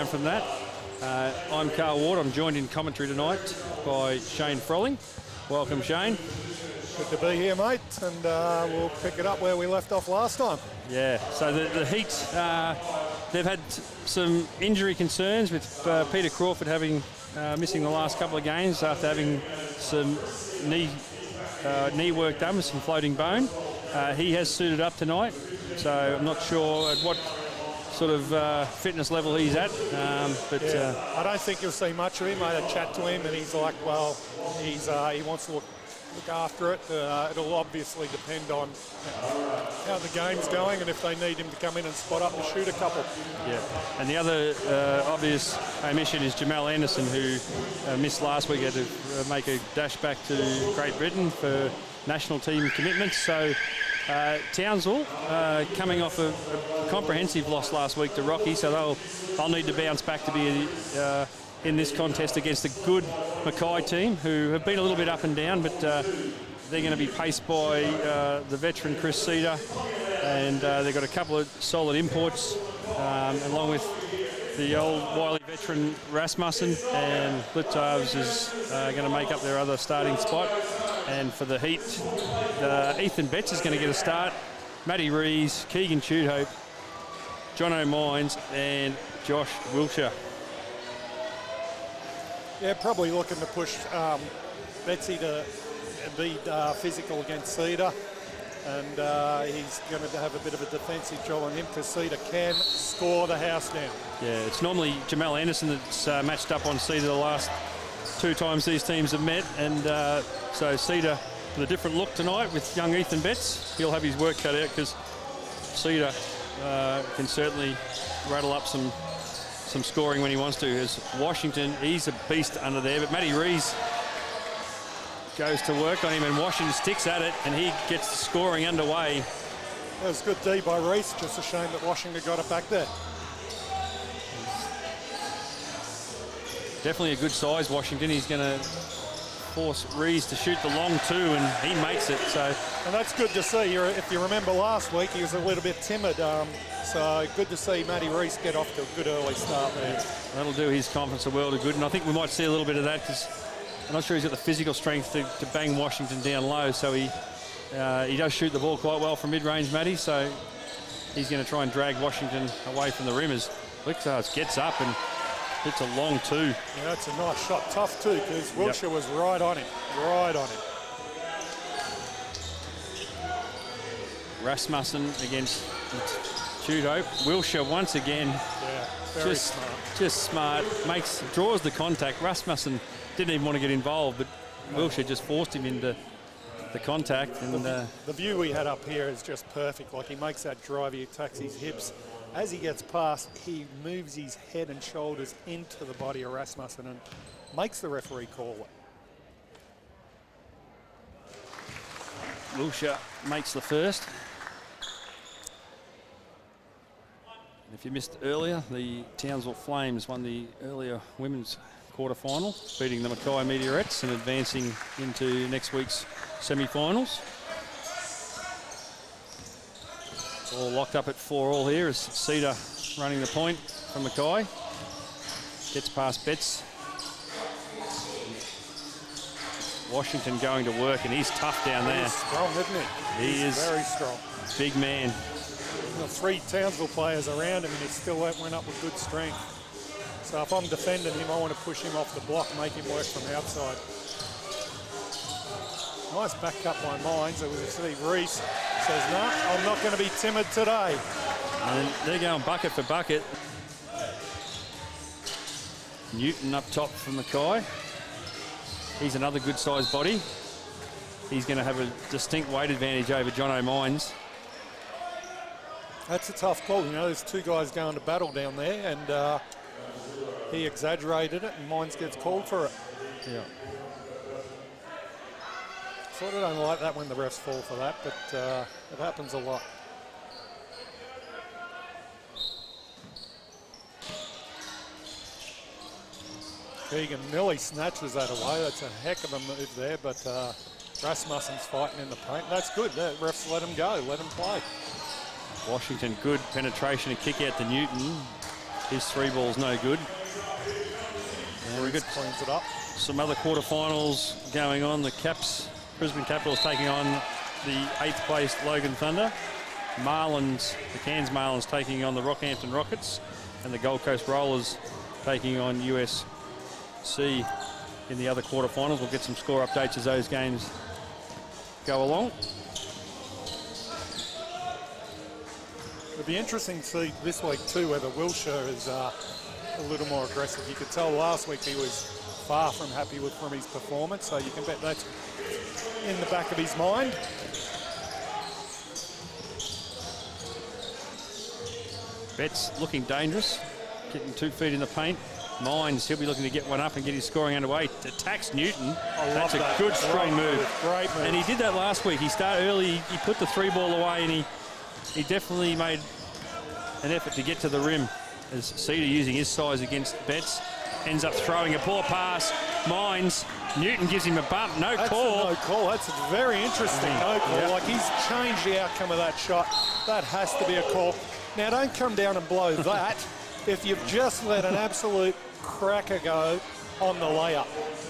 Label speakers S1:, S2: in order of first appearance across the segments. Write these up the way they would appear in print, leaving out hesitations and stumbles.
S1: From that, I'm Carl Ward. I'm joined in commentary tonight by Shane Frolling. Welcome, Shane.
S2: Good to be here, mate, and we'll pick it up where we left off last time.
S1: Yeah, so the Heat, they've had some injury concerns with Peter Crawford having missing the last couple of games after having some knee work done with some floating bone. He has suited up tonight, so I'm not sure at what sort of fitness level he's at,
S2: I don't think you'll see much of him. I had a chat to him and he's like, well, he wants to look after it. It'll obviously depend on how the game's going and if they need him to come in and spot up and shoot a couple.
S1: Yeah, and the other obvious omission is Jamal Anderson, who missed last week, had to make a dash back to Great Britain for national team commitments. So Townsville coming off a comprehensive loss last week to Rocky, so they'll need to bounce back to be in this contest against a good Mackay team who have been a little bit up and down, but they're going to be paced by the veteran Chris Cedar, and they've got a couple of solid imports along with the old wily veteran Rasmussen, and Littavs is going to make up their other starting spot. And for the Heat, Ethan Betts is going to get a start. Matty Rees, Keegan Tudhope, John O'Mines and Josh Wilshire.
S2: Yeah, probably looking to push Betsy to be physical against Cedar, and he's going to have a bit of a defensive job on him because Cedar can score the house down. Yeah,
S1: it's normally Jamal Anderson that's matched up on Cedar the last two times these teams have met, and so Cedar with a different look tonight with young Ethan Betts. He'll have his work cut out because Cedar can certainly rattle up some scoring when he wants to. As Washington, he's a beast under there, but Matty Rees goes to work on him and Washington sticks at it and he gets the scoring underway.
S2: That was good D by Rees, just a shame that Washington got it back there.
S1: Definitely a good size Washington. He's going to force Rees to shoot the long two and he makes it.
S2: And that's good to see. If you remember last week, he was a little bit timid. So good to see Matty Rees get off to a good early start there.
S1: That'll do his confidence a world of good, and I think we might see a little bit of that because I'm not sure he's got the physical strength to bang Washington down low. So he does shoot the ball quite well from mid-range, Matty. So he's going to try and drag Washington away from the rim as Lickstars gets up and hits a long two.
S2: Yeah, that's a nice shot. Tough too, because Wilshire was right on him. Right on him.
S1: Rasmussen against Tudhope. Wilshire once again.
S2: Yeah, very smart.
S1: Just smart. Draws the contact. Rasmussen didn't even want to get involved, but Wilshire just forced him into the contact. And
S2: the view we had up here is just perfect. Like, he makes that drive, he attacks his hips. As he gets past, he moves his head and shoulders into the body of Rasmussen and makes the referee call it.
S1: Wilshire makes the first. And if you missed earlier, the Townsville Flames won the earlier women's quarter-final, beating the Mackay Meteors and advancing into next week's semi-finals. All locked up at 4-4 here as Cedar running the point from Mackay. Gets past Betts. Washington going to work, and he's tough down there.
S2: He's strong, isn't he?
S1: He is
S2: very strong.
S1: Big man.
S2: The three Townsville players around him, and he still went up with good strength. So if I'm defending him, I want to push him off the block, make him work from the outside. Nice back cut by Mines. It was Steve Rees. Says, no, I'm not going to be timid today.
S1: And they're going bucket for bucket. Newton up top for Mackay. He's another good-sized body. He's going to have a distinct weight advantage over John O'Mines.
S2: That's a tough call. You know, there's two guys going to battle down there, and he exaggerated it, and Mines gets called for it.
S1: Yeah.
S2: Sort of don't like that when the refs fall for that, but it happens a lot. Keegan nearly snatches that away. That's a heck of a move there, but Rasmussen's fighting in the paint. That's good. The refs let him go, let him play.
S1: Washington, good penetration and kick out to Newton. His 3 ball's no good. And we've got
S2: cleans it up.
S1: some other quarterfinals going on. The Brisbane Capitals taking on the 8th placed Logan Thunder. The Cairns Marlins taking on the Rockhampton Rockets, and the Gold Coast Rollers taking on USC in the other quarterfinals. We'll get some score updates as those games go along.
S2: It'll be interesting to see this week too whether Wilshire is a little more aggressive. You could tell last week he was far from happy from his performance, so you can bet that's in the back of his mind.
S1: Betts looking dangerous, getting 2 feet in the paint. Mines, he'll be looking to get one up and get his scoring underway. Attacks Newton. That's a good, strong move.
S2: Great move.
S1: And he did that last week. He started early, he put the 3 ball away, and he definitely made an effort to get to the rim. As Cedar, using his size against Betts, ends up throwing a poor pass. Mines, Newton gives him a bump. No call.
S2: No call. That's very interesting. No call.
S1: Yep.
S2: Like, he's changed the outcome of that shot. That has to be a call. Now, don't come down and blow that if you've just let an absolute cracker go on the layup.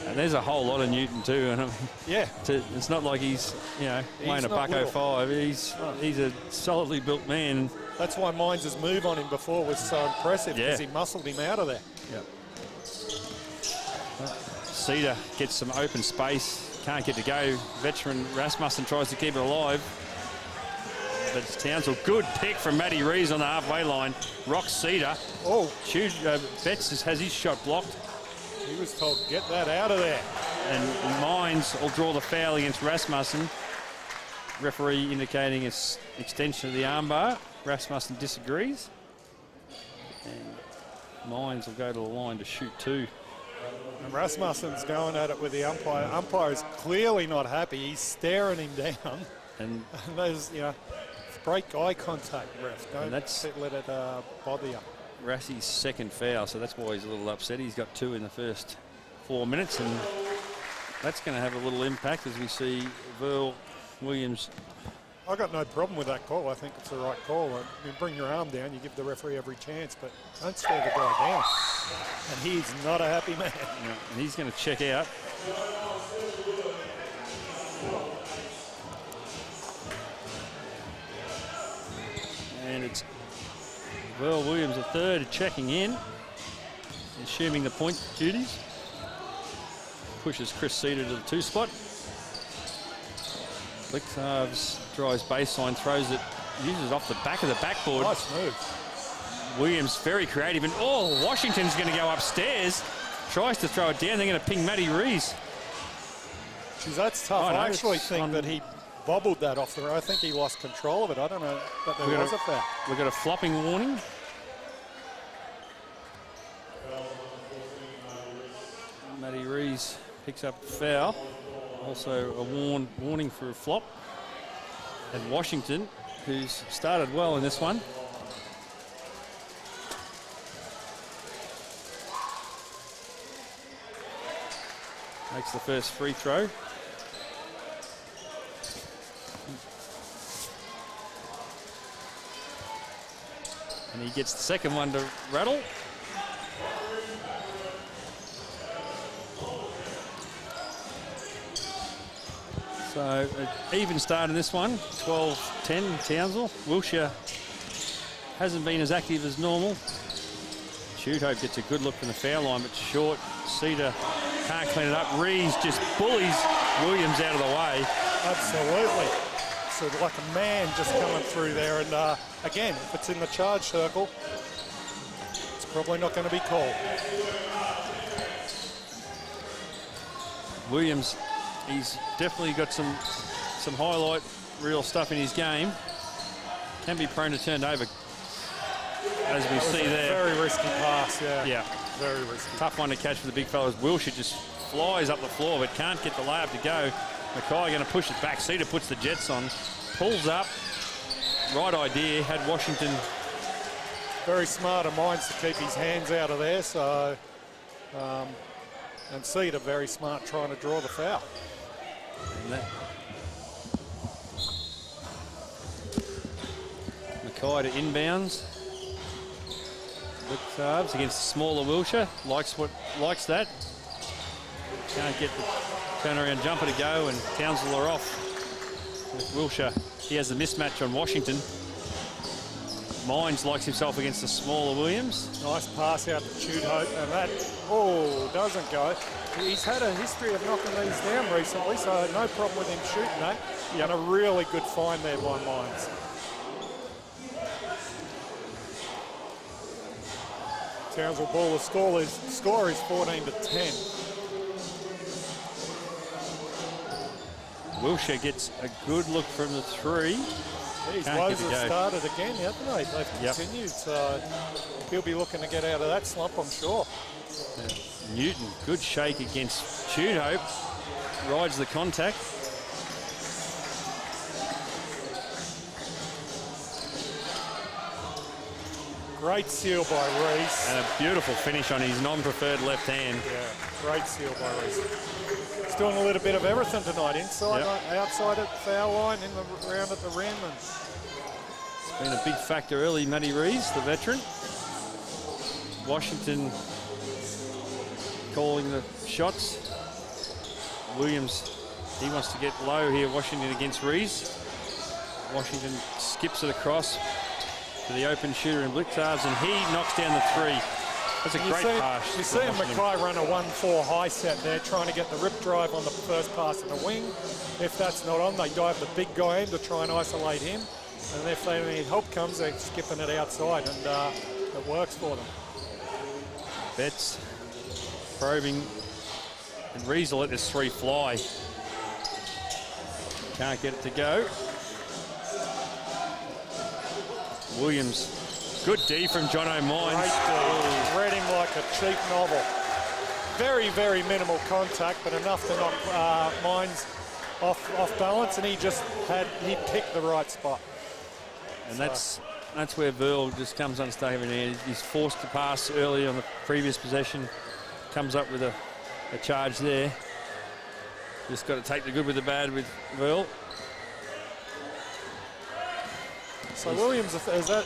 S1: And there's a whole lot of Newton too, and I mean,
S2: yeah,
S1: it's not like he's weighing a $105. He's a solidly built man.
S2: That's why Mines' move on him before was so impressive, because he muscled him out of there.
S1: Yep. Cedar gets some open space, can't get to go. Veteran Rasmussen tries to keep it alive. But it's Townsville. Good pick from Matty Rees on the halfway line. Rocks Cedar.
S2: Oh.
S1: Betts has his shot blocked.
S2: He was told to get that out of there.
S1: And Mines will draw the foul against Rasmussen. Referee indicating it's extension of the armbar. Rasmussen disagrees. And Mines will go to the line to shoot 2.
S2: And Rasmussen's going at it with the umpire. Umpire is clearly not happy. He's staring him down. And there's, break eye contact, ref. Don't let it bother you.
S1: Rassie's second foul, so that's why he's a little upset. He's got 2 in the first 4 minutes, and that's going to have a little impact as we see Verl Williams.
S2: I got no problem with that call. I think it's the right call. I mean, bring your arm down, you give the referee every chance, but don't stare the guy down. And he's not a happy man.
S1: Yeah, and he's going to check out. And it's Verl Williams, the third, checking in, assuming the point duties. Pushes Chris Cedar to the 2 spot. Flicks, drives baseline, throws it, uses it off the back of the backboard.
S2: Nice move.
S1: Williams very creative, and Washington's going to go upstairs. Tries to throw it down. They're going to ping Matty Rees.
S2: Geez, that's tough. I actually think that he bobbled that off the road. I think he lost control of it. I don't know, but there was a foul.
S1: We've got a flopping warning. Matty Rees picks up a foul. Also a warning for a flop. And Washington, who's started well in this one. Makes the first free throw. And he gets the second one to rattle. So an even start in this one, 12-10 Townsville. Wilshire hasn't been as active as normal. Hope gets a good look from the foul line, but short. Cedar can't clean it up. Rees just bullies Williams out of the way.
S2: Absolutely. So like a man just coming through there. And again, if it's in the charge circle, it's probably not going to be called.
S1: Williams, he's definitely got some highlight reel stuff in his game. Can be prone to turn over, as we see there.
S2: Very risky pass,
S1: yeah.
S2: Very risky.
S1: Tough one to catch for the big fellas. Wilshire just flies up the floor, but can't get the layup to go. Mackay going to push it back. Cedar puts the Jets on, pulls up. Right idea. Had Washington.
S2: Very smart of Mines to keep his hands out of there. So, and Cedar very smart trying to draw the foul.
S1: And that. Mackay to inbounds. But against the smaller Wilshire, likes that. Can't get the turnaround jumper to go, and Townsville are off. With Wilshire, he has a mismatch on Washington. Mines likes himself against the smaller Williams.
S2: Nice pass out to Tudhope, and that, doesn't go. He's had a history of knocking these down recently, so no problem with him shooting that. And a really good find there by Mines. Townsville ball, the score is 14-10.
S1: Wilshire gets a good look from the three.
S2: These lows have started again, haven't they? They've continued, so he'll be looking to get out of that slump, I'm sure.
S1: Newton, good shake against Tudhope. Rides the contact.
S2: Great seal by Reese.
S1: And a beautiful finish on his non-preferred left hand.
S2: Yeah, great seal by Reese. He's doing a little bit of everything tonight, inside, outside at the foul line, in the round at the rim. And
S1: it's been a big factor early, Matty Rees, the veteran. Washington calling the shots. Williams, he wants to get low here, Washington against Rees. Washington skips it across to the open shooter in Blitzards, and he knocks down the three. That's a great pass.
S2: You see Mackay run a 1-4 high set there, trying to get the rip drive on the first pass in the wing. If that's not on, they dive the big guy in to try and isolate him. And if they need help comes, they're skipping it outside, and it works for them.
S1: Betts probing, and Rees will let this three fly. Can't get it to go. Williams, good D from John O'Mines.
S2: Great D. Read him like a cheap novel. Very, very minimal contact, but enough to knock Mines off balance, and he picked the right spot.
S1: And that's where Verl just comes unstuck. He's forced to pass early on the previous possession. Comes up with a charge there. Just got to take the good with the bad with Verl.
S2: So Williams, is that,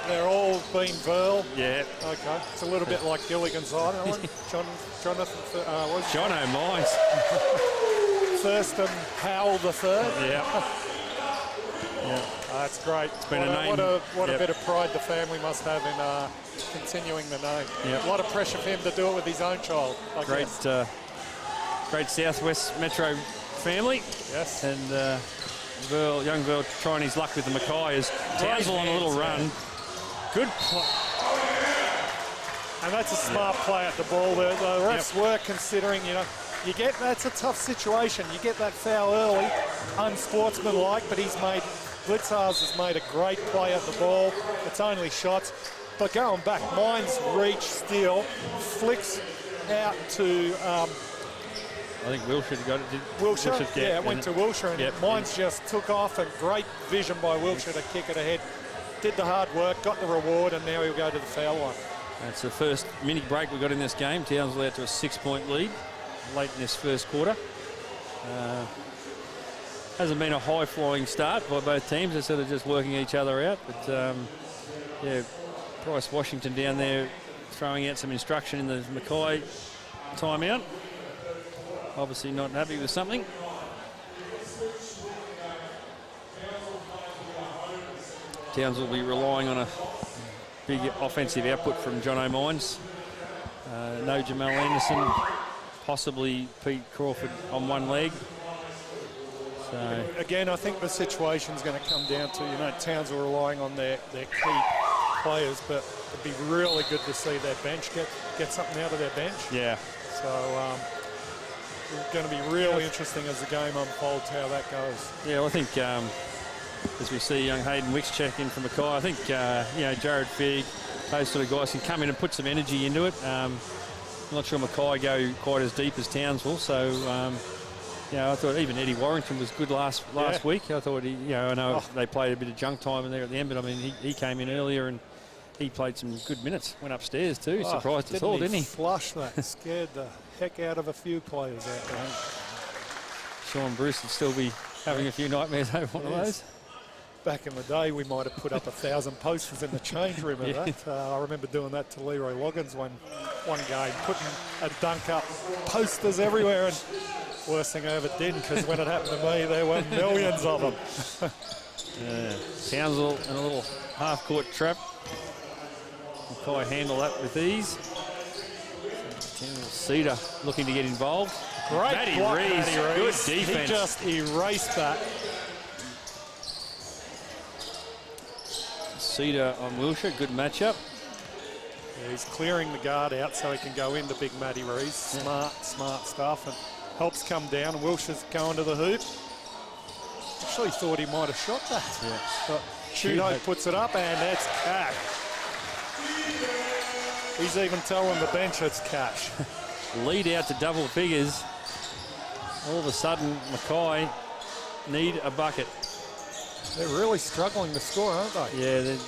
S2: they're all been Verl?
S1: Yeah.
S2: Okay. It's a little bit like Gilligan's Island. Jonathan,
S1: John O'Mines.
S2: Thurston Howell the third.
S1: Yeah.
S2: That's great.
S1: It's been
S2: what a bit of pride the family must have in continuing the name.
S1: Yep.
S2: A lot of pressure for him to do it with his own child.
S1: Great Southwest Metro family.
S2: Yes.
S1: And young Verl trying his luck with the Mackay as Townsville on a little run. Good play.
S2: And that's a smart play at the ball. The refs were considering, that's a tough situation. You get that foul early, unsportsmanlike, but Blitzars has made a great play at the ball. It's only shots. But going back, Mines reach, steal, flicks out to...
S1: I think Wilshire got it.
S2: Wilshire it went to Wilshire, and Mines just took off, and great vision by Wilshire to kick it ahead. Did the hard work, got the reward, and now he'll go to the foul line.
S1: That's the first mini break we got in this game. Townsville out to a 6-point lead late in this first quarter. Hasn't been a high-flying start by both teams. They're sort of just working each other out. But, Bryce Washington down there throwing out some instruction in the Mackay timeout. Obviously not happy with something. Townsville will be relying on a big offensive output from John O'Mines. No Jamal Anderson, possibly Pete Crawford on one leg. So
S2: again, I think the situation's going to come down to, Townsville relying on their key players, but it'd be really good to see their bench get something out of their bench.
S1: Yeah.
S2: So it's going to be really interesting as the game unfolds how that goes.
S1: Yeah, well, I think as we see young Hayden Wicks check in from Mackay, I think Jared Figg, those sort of guys can come in and put some energy into it. I'm not sure Mackay go quite as deep as Townsville, so I thought even Eddie Warrington was good last week. I thought I know they played a bit of junk time in there at the end, but I mean he came in earlier and he played some good minutes. Went upstairs too. Surprised us all, didn't he?
S2: Flush that. Scared the heck out of a few players out there.
S1: Sean Bruce would still be having a few nightmares over one of those.
S2: Back in the day, we might have put up 1,000 posters in the change room of that. I remember doing that to Leroy Loggins one game, putting a dunk up, posters everywhere, and worst thing I ever did, because when it happened to me, there were millions of them.
S1: Townsville in a little half-court trap. Mackay handle that with ease. Cedar looking to get involved.
S2: Great
S1: Matty
S2: block,
S1: Rees,
S2: Matty Rees.
S1: good defense.
S2: He just erased that.
S1: Cedar on Wilshire, good matchup.
S2: Yeah, he's clearing the guard out so he can go into big Matty Rees. Smart stuff, and helps come down. And Wilshire's going to the hoop. Actually thought he might have shot that.
S1: Yeah.
S2: But Chudo puts it up, and that's cash. He's even telling the bench it's cash.
S1: Lead out to double figures. All of a sudden, Mackay need a bucket.
S2: They're really struggling to score, aren't they?
S1: Yeah, they're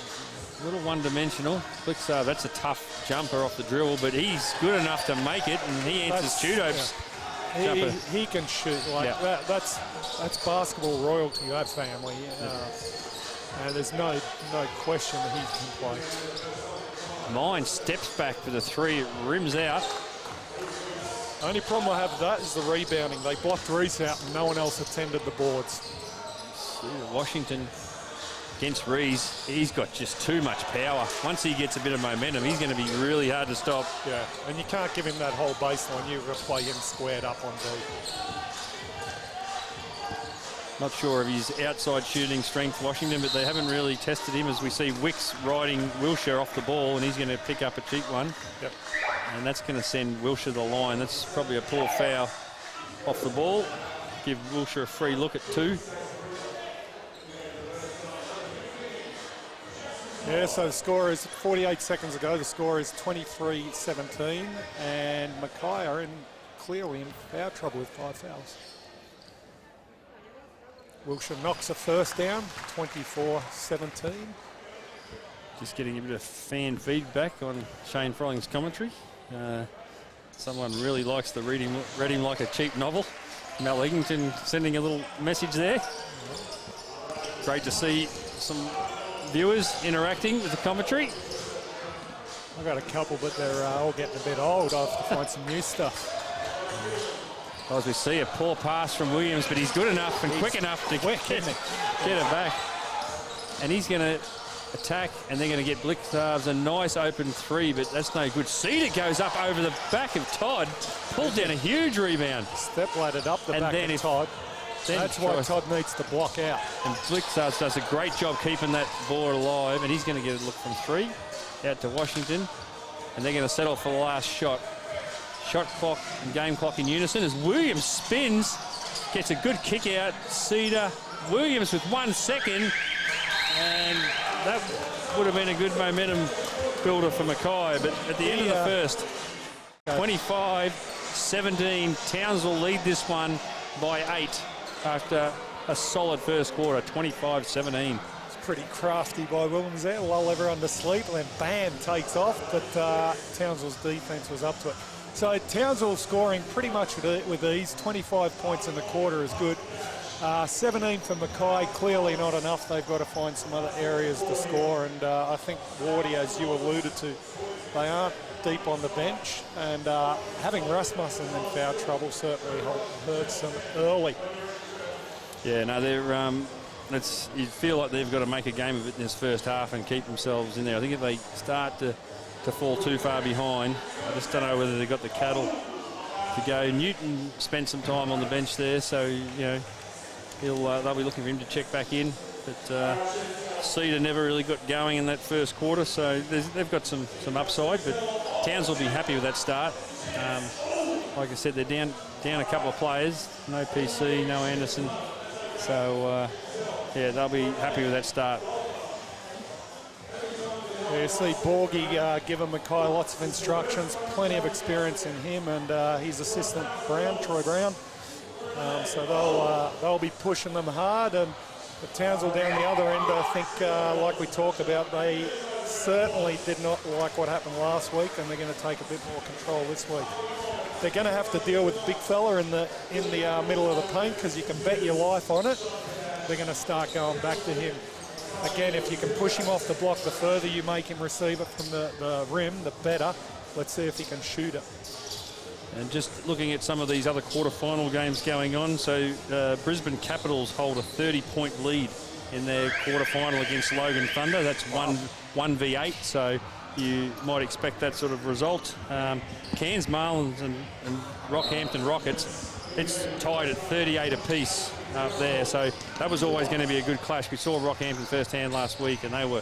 S1: a little one-dimensional. Blixar, that's a tough jumper off the dribble, but he's good enough to make it, and he answers Chudo's jumper.
S2: He can shoot like that. That's basketball royalty, that family. And there's no question that he can play.
S1: Mine steps back for the three, it rims out.
S2: Only problem I have with that is the rebounding. They blocked Rees out and no one else attended the boards.
S1: Washington against Rees, he's got just too much power. Once he gets a bit of momentum, he's going to be really hard to stop.
S2: Yeah, and you can't give him that whole baseline. You've got to play him squared up on D.
S1: Not sure of his outside shooting strength, Washington, but they haven't really tested him, as we see Wicks riding Wilshire off the ball, and he's going to pick up a cheap one.
S2: Yep.
S1: And that's going to send Wilshire the line. That's probably a poor foul off the ball. Give Wilshire a free look at 2.
S2: Yeah, so the score is 48 seconds ago. The score is 23-17, and Mackay are clearly in foul trouble with 5 fouls. Wilshire knocks a first down, 24-17.
S1: Just getting a bit of fan feedback on Shane Frolling's commentary. Someone really likes to read him like a cheap novel. Mel Eggington sending a little message there. Great to see some viewers interacting with the commentary.
S2: I've got a couple, but they're all getting a bit old. I have to find some new stuff.
S1: As we see, a poor pass from Williams, but he's good enough and quick enough to get it back. And he's going to attack, and they're going to get Blixarves a nice open 3, but that's no good. Cedar goes up over the back of Todd, pulled down a huge rebound.
S2: Step-laddered up the back of Todd. That's why Todd needs to block out.
S1: And Blixarves does a great job keeping that ball alive, and he's going to get a look from 3 out to Washington, and they're going to settle for the last shot. Shot clock and game clock in unison as Williams spins, gets a good kick out. Cedar, Williams with 1 second, and that would have been a good momentum builder for Mackay. But at the end of the first, 25-17, Townsville lead this one by 8 after a solid first quarter, 25-17.
S2: It's pretty crafty by Williams there, lull everyone to sleep, and then bam, takes off. But Townsville's defense was up to it. So Townsville scoring pretty much with ease. 25 points in the quarter is good. 17 for Mackay, clearly not enough. They've got to find some other areas to score. And I think Wardy, as you alluded to, they aren't deep on the bench. And having Rasmussen in foul trouble certainly hurts them early.
S1: Yeah, no, they're you feel like they've got to make a game of it in this first half and keep themselves in there. I think if they start to fall too far behind, I just don't know whether they've got the cattle to go. Newton spent some time on the bench there, so they'll be looking for him to check back in. But Cedar never really got going in that first quarter, so they've got some upside. But Towns will be happy with that start. Like I said, they're down a couple of players. No PC, no Anderson. So they'll be happy with that start.
S2: You see Borgie giving Mackay lots of instructions, plenty of experience in him, and his assistant Troy Brown. So they'll be pushing them hard, and the Townsville down the other end, I think, like we talked about, they certainly did not like what happened last week, and they're going to take a bit more control this week. They're going to have to deal with the big fella in the middle of the paint, because you can bet your life on it. They're going to start going back to him. again, if you can push him off the block, the further you make him receive it from the rim, the better. Let's see if he can shoot it.
S1: And just looking at some of these other quarterfinal games going on, so Brisbane Capitals hold a 30-point lead in their quarterfinal against Logan Thunder. That's 1v8, so you might expect that sort of result. Cairns Marlins and Rockhampton Rockets, it's tied at 38 apiece up there, so that was always going to be a good clash. We saw Rockhampton firsthand last week, and they were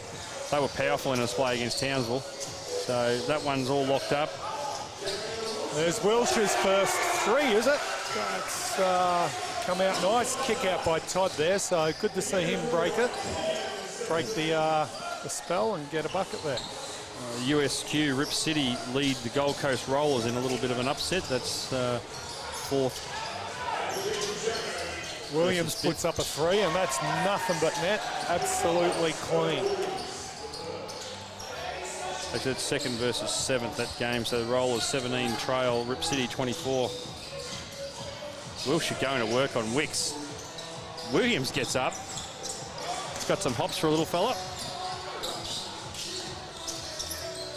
S1: powerful in a display against Townsville. So that one's all locked up.
S2: There's Welsh's first three, is it? That's come out nice. Kick out by Todd there, so good to see him break it. Break the spell and get a bucket there.
S1: USQ Rip City lead the Gold Coast Rollers in a little bit of an upset. That's fourth.
S2: Williams puts up a three, and that's nothing but net. Absolutely clean.
S1: Actually, it's second versus seventh, that game. So the Rollers 17 trail, Rip City 24. Wilshire going to work on Wicks. Williams gets up. He's got some hops for a little fella.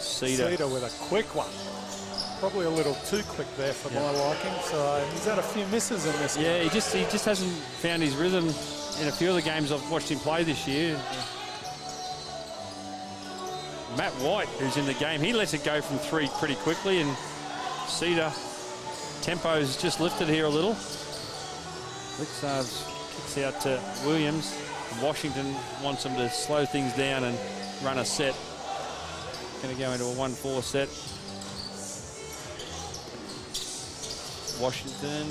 S1: Cedar
S2: with a quick one. Probably a little too quick there for my liking. So he's had a few misses in this game.
S1: He just hasn't found his rhythm in a few of the games I've watched him play this year. Matt White, who's in the game, he lets it go from three pretty quickly, and Cedar tempo's just lifted here a little. Lixarves kicks out to Williams. Washington wants him to slow things down and run a set. Going to go into a 1-4 set. Washington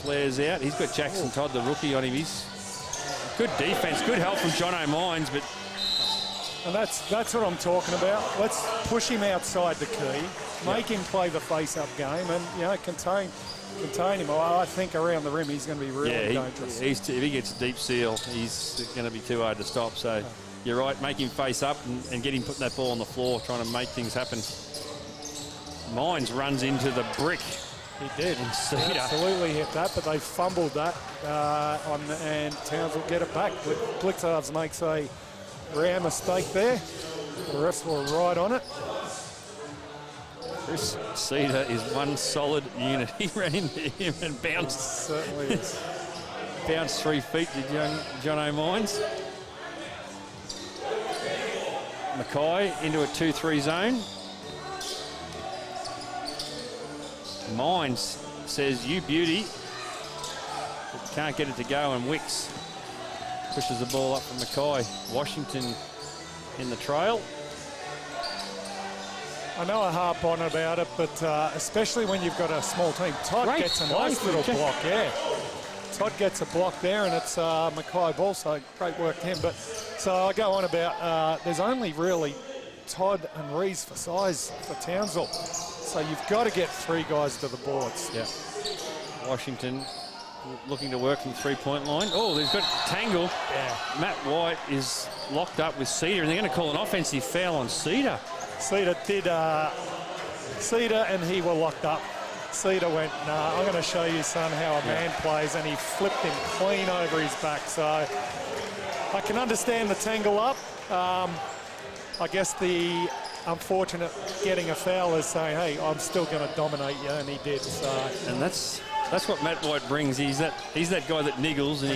S1: flares out. He's got Jackson Todd, the rookie, on him. He's good defense, good help from John O'Mines, but
S2: and that's what I'm talking about. Let's push him outside the key, make him play the face-up game, and contain him. I think around the rim he's going to be really dangerous.
S1: If he gets a deep seal, he's going to be too hard to stop. So you're right, make him face up and get him putting that ball on the floor, trying to make things happen. Mines runs into the brick.
S2: He did. Absolutely hit that, but they fumbled that and Towns will get it back. Blixarves makes a rare mistake there. The refs were right on it.
S1: Chris Cedar is one solid unit. He ran into him and bounced.
S2: Certainly is.
S1: Bounced 3 feet to John O'Mines. Mackay into a 2-3 zone. Mines says, "You beauty." But can't get it to go, and Wicks pushes the ball up for Mackay. Washington in the trail.
S2: I know I harp on about it, but especially when you've got a small team. Todd gets a nice little block, Todd gets a block there, and it's Mackay ball, so great work to him. But so I go on about there's only really Todd and Rees for size for Townsville. So you've got to get 3 guys to the boards.
S1: Yeah. Washington looking to work from the 3-point line. Oh, they've got tangle.
S2: Yeah.
S1: Matt White is locked up with Cedar, and they're going to call an offensive foul on Cedar.
S2: Cedar and he were locked up. Cedar went, "Nah, I'm going to show you, son, how a man plays," and he flipped him clean over his back. So I can understand the tangle up. I guess the unfortunate getting a foul is saying, "Hey, I'm still going to dominate you," and he did. So.
S1: And that's what Matt White brings. He's that guy that niggles, and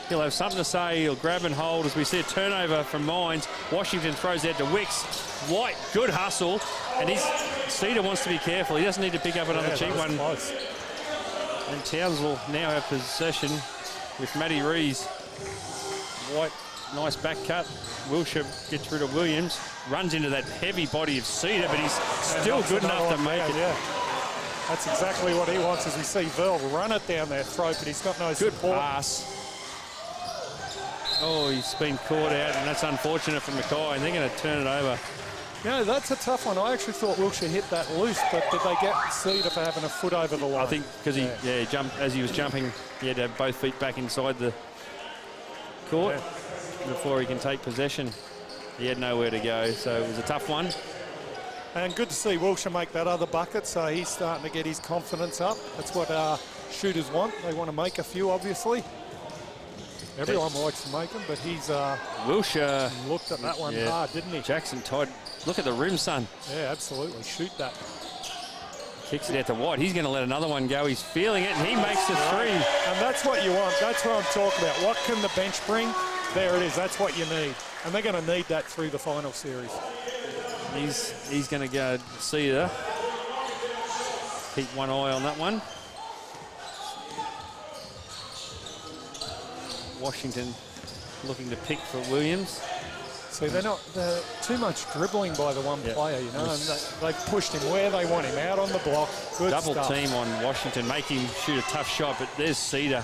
S1: he'll have something to say. He'll grab and hold. As we see a turnover from Mines, Washington throws out to Wicks. White, good hustle, and Cedar wants to be careful. He doesn't need to pick up another cheap one.
S2: Close.
S1: And Townsville now have possession with Matty Rees. White, nice back cut. Wilshire gets rid of Williams, runs into that heavy body of Cedar, but he's still good enough to make it.
S2: Yeah. That's exactly what he wants, as we see Verl run it down their throat, but he's got no
S1: good
S2: support.
S1: Pass. Oh, he's been caught out, and that's unfortunate for Mackay, and they're going to turn it over.
S2: That's a tough one. I actually thought Wilshire hit that loose, but did they get Cedar for having a foot over the line?
S1: I think because he jumped as he was jumping, he had to have both feet back inside the court before he can take possession. He had nowhere to go, so it was a tough one.
S2: And good to see Wilshire make that other bucket, so he's starting to get his confidence up. That's what shooters want. They want to make a few, obviously. Everyone likes to make them, but he's
S1: Wilshire
S2: looked at that one hard, didn't he?
S1: Jackson Todd, look at the rim, son.
S2: Yeah, absolutely. Shoot that.
S1: Kicks it out to White. He's going to let another one go. He's feeling it, and he makes the three.
S2: And that's what you want. That's what I'm talking about. What can the bench bring? There it is. That's what you need. And they're going to need that through the final series.
S1: He's going to go see her. Keep one eye on that one. Washington looking to pick for Williams.
S2: See, they're too much dribbling by the one player, you know, and they've pushed him where they want him, out on the block. Good
S1: Double
S2: stuff.
S1: team on Washington, make him shoot a tough shot, but there's Cedar.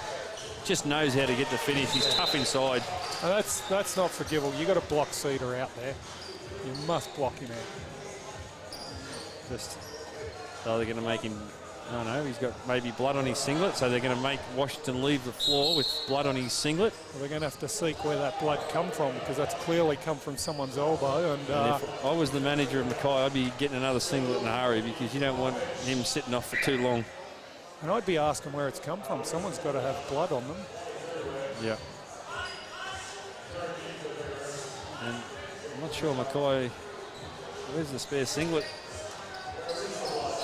S1: Just knows how to get the finish. He's tough inside.
S2: And that's not forgivable. You've got to block Cedar out there. You must block him out.
S1: So they're going to make him, I don't know, he's got maybe blood on his singlet, so they're going to make Washington leave the floor with blood on his singlet.
S2: Well, they're going to have to seek where that blood come from, because that's clearly come from someone's elbow. And
S1: if I was the manager of Mackay, I'd be getting another singlet in a hurry, because you don't want him sitting off for too long.
S2: And I'd be asking where it's come from. Someone's got to have blood on them.
S1: Yeah. And I'm not sure Mackay, where's the spare singlet?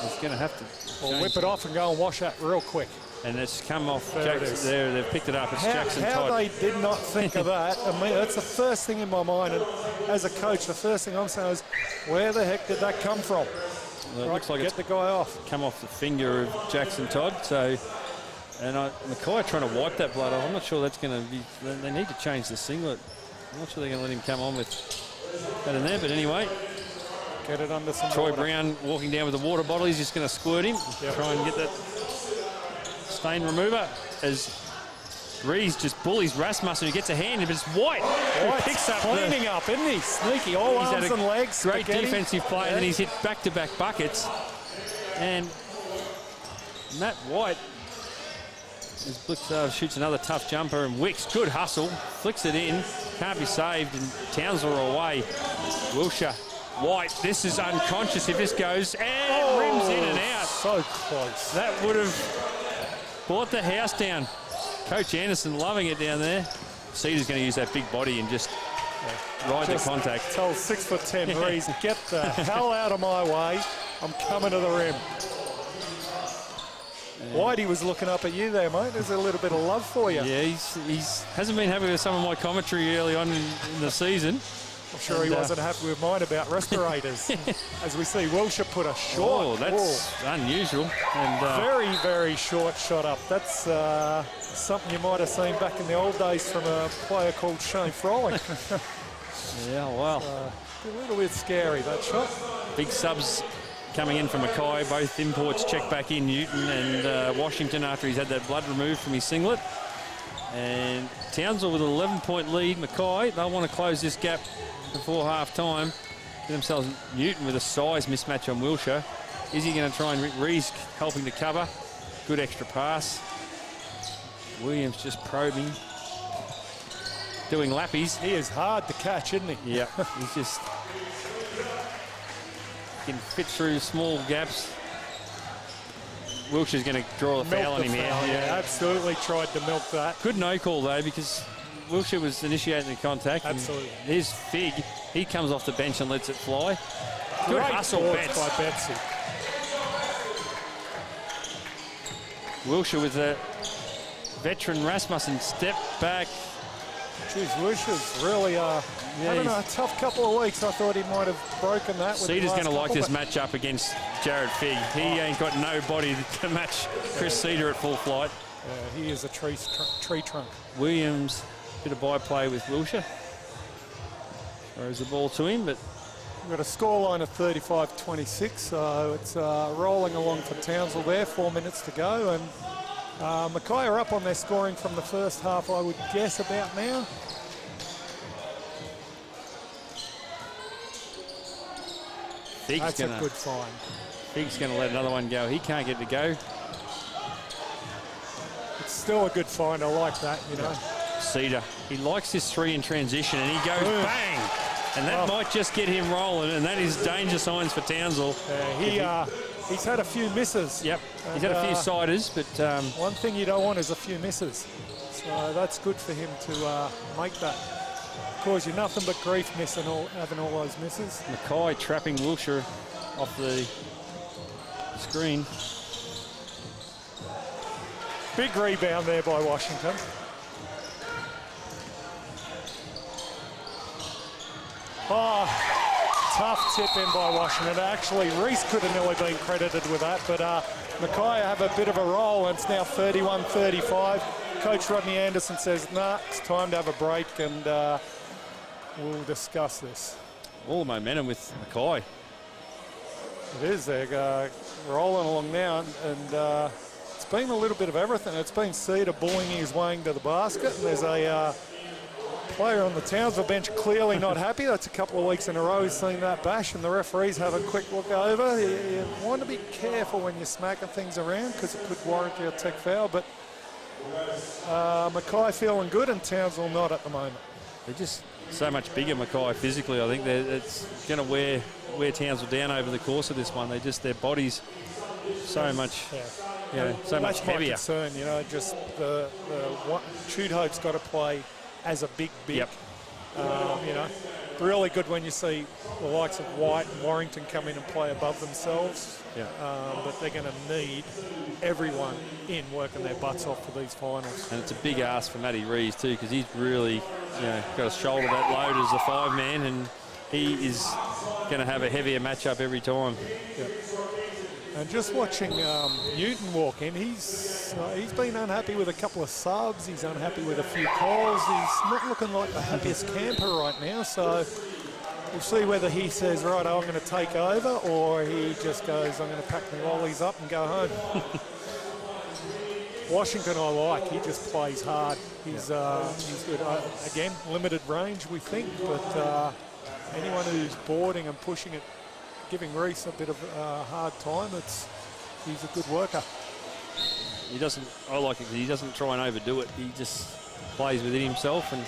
S1: He's going to have to
S2: whip it off and go and wash that real quick.
S1: And it's come off
S2: Jackson.
S1: There, they've picked it up. It's Jackson Todd.
S2: How they did not think of that. I mean, that's the first thing in my mind. And as a coach, the first thing I'm saying is, where the heck did that come from?
S1: Well, it looks like
S2: get the guy off.
S1: Come off the finger of Jackson Todd. So, and Mackay are trying to wipe that blood off. I'm not sure that's going to be. They need to change the singlet. I'm not sure they're going to let him come on with that in there. But anyway.
S2: Get it under some
S1: Troy
S2: water.
S1: Brown walking down with the water bottle. He's just going to squirt him.
S2: Yep.
S1: Try and get that stain remover. As Rees just bullies Rasmussen, who gets a hand, but it's White who picks up
S2: cleaning up, isn't he? Sneaky, all
S1: he's
S2: arms
S1: had a
S2: and legs.
S1: Great
S2: spaghetti.
S1: defensive play, and then he's hit back-to-back buckets. And Matt White shoots another tough jumper, and Wicks, good hustle, flicks it in, can't be saved, and Townsville are away. Wilshire. White, this is unconscious if this goes, and rims in and out.
S2: So close.
S1: That would have brought the house down. Coach Anderson loving it down there. Cedar's going to use that big body and just ride the contact.
S2: Tell 6'10" Rees, get the hell out of my way. I'm coming to the rim. Whitey was looking up at you there, mate. There's a little bit of love for you.
S1: Yeah, he's hasn't been happy with some of my commentary early on in the season.
S2: I'm sure he wasn't happy with mine about respirators. As we see, Wilshire put a short.
S1: Oh, that's unusual. And
S2: very, very short shot up. That's something you might have seen back in the old days from a player called Shane Frolic.
S1: Yeah, well.
S2: A little bit scary, that shot.
S1: Big subs coming in from Mackay. Both imports check back in, Newton and Washington, after he's had that blood removed from his singlet. And Townsville with an 11-point lead. Mackay, they'll want to close this gap before half-time. Get themselves Newton with a size mismatch on Wilshire. Is he going to try and Rees helping to cover? Good extra pass. Williams just probing. Doing lappies.
S2: He is hard to catch, isn't he?
S1: Yeah, he's just can fit through small gaps. Wilshire's going to draw the foul on him here.
S2: Yeah, absolutely tried to milk that.
S1: Good no call though, because Wilshire was initiating the contact.
S2: Absolutely.
S1: Here's Fig. He comes off the bench and lets it fly. Good hustle, Betts.
S2: By Betsy.
S1: Wilshire with a veteran Rasmussen step back.
S2: Geez, Wilshire's really, I don't know, a tough couple of weeks. I thought he might have broken that.
S1: Cedar's going to like this matchup against Jared Fig. He ain't got nobody to match Chris Cedar at full flight.
S2: Yeah, he is a tree trunk.
S1: Williams, bit of byplay with Wilshire. Throws the ball to him, but
S2: we've got a scoreline of 35-26, so it's rolling along for Townsville there. 4 minutes to go, and Mackay are up on their scoring from the first half, I would guess, about now. That's a good find.
S1: Fig's going to let another one go. He can't get it to go.
S2: It's still a good find. I like that, you know.
S1: Cedar, he likes this three in transition, and he goes bang. And that might just get him rolling, and that is danger signs for Townsville.
S2: He's had a few misses.
S1: Yep, he's had a few siders, but...
S2: one thing you don't want is a few misses. So So that's good for him to make that. Cause you nothing but grief having all those misses.
S1: Mackay trapping Wilshire off the screen.
S2: Big rebound there by Washington. Oh, tough tip in by Washington. Actually, Reese could have nearly been credited with that, but Mackay have a bit of a roll, and it's now 31-35. Coach Rodney Anderson says, nah, it's time to have a break, and we'll discuss this.
S1: All the momentum with Mackay.
S2: It is. They're rolling along now, and it's been a little bit of everything. It's been Cedar bullying his way into the basket, and there's a player on the Townsville bench clearly not happy. That's a couple of weeks in a row he's seen that bash, and the referees have a quick look over. You want to be careful when you're smacking things around because it could warrant you a tech foul, but Mackay feeling good and Townsville not at the moment.
S1: They're just so much bigger, Mackay, physically. I think it's going to wear Townsville down over the course of this one. Their bodies so much, so much heavier.
S2: That's my concern, just the Chute Hope's got to play as a big.
S1: Yep.
S2: Really good when you see the likes of White and Warrington come in and play above themselves.
S1: Yeah.
S2: But they're going to need everyone in working their butts off for these finals.
S1: And it's a big ask for Matty Rees too, because he's really got to shoulder that load as a 5-man, and he is going to have a heavier matchup every time.
S2: Yep. And just watching Newton walk in, he's been unhappy with a couple of subs. He's unhappy with a few calls. He's not looking like the happiest camper right now. So we'll see whether he says, right, I'm going to take over, or he just goes, I'm going to pack my lollies up and go home. Washington I like. He just plays hard. He's good. Again, limited range, we think, but anyone who's boarding and pushing it, giving Reese a bit of a hard time, he's a good worker.
S1: I like it because he doesn't try and overdo it. He just plays within himself and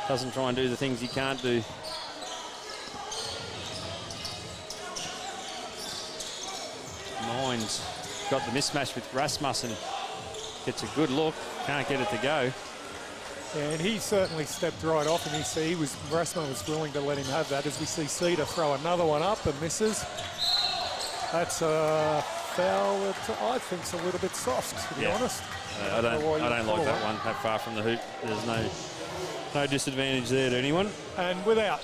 S1: doesn't try and do the things he can't do. Mines got the mismatch with Rasmussen. Gets a good look, can't get it to go.
S2: And he certainly stepped right off, and Rasmussen was willing to let him have that, as we see Cedar throw another one up and misses. That's a foul that I think's a little bit soft, to be honest.
S1: I don't like that one that far from the hoop. There's no disadvantage there to anyone. And
S2: without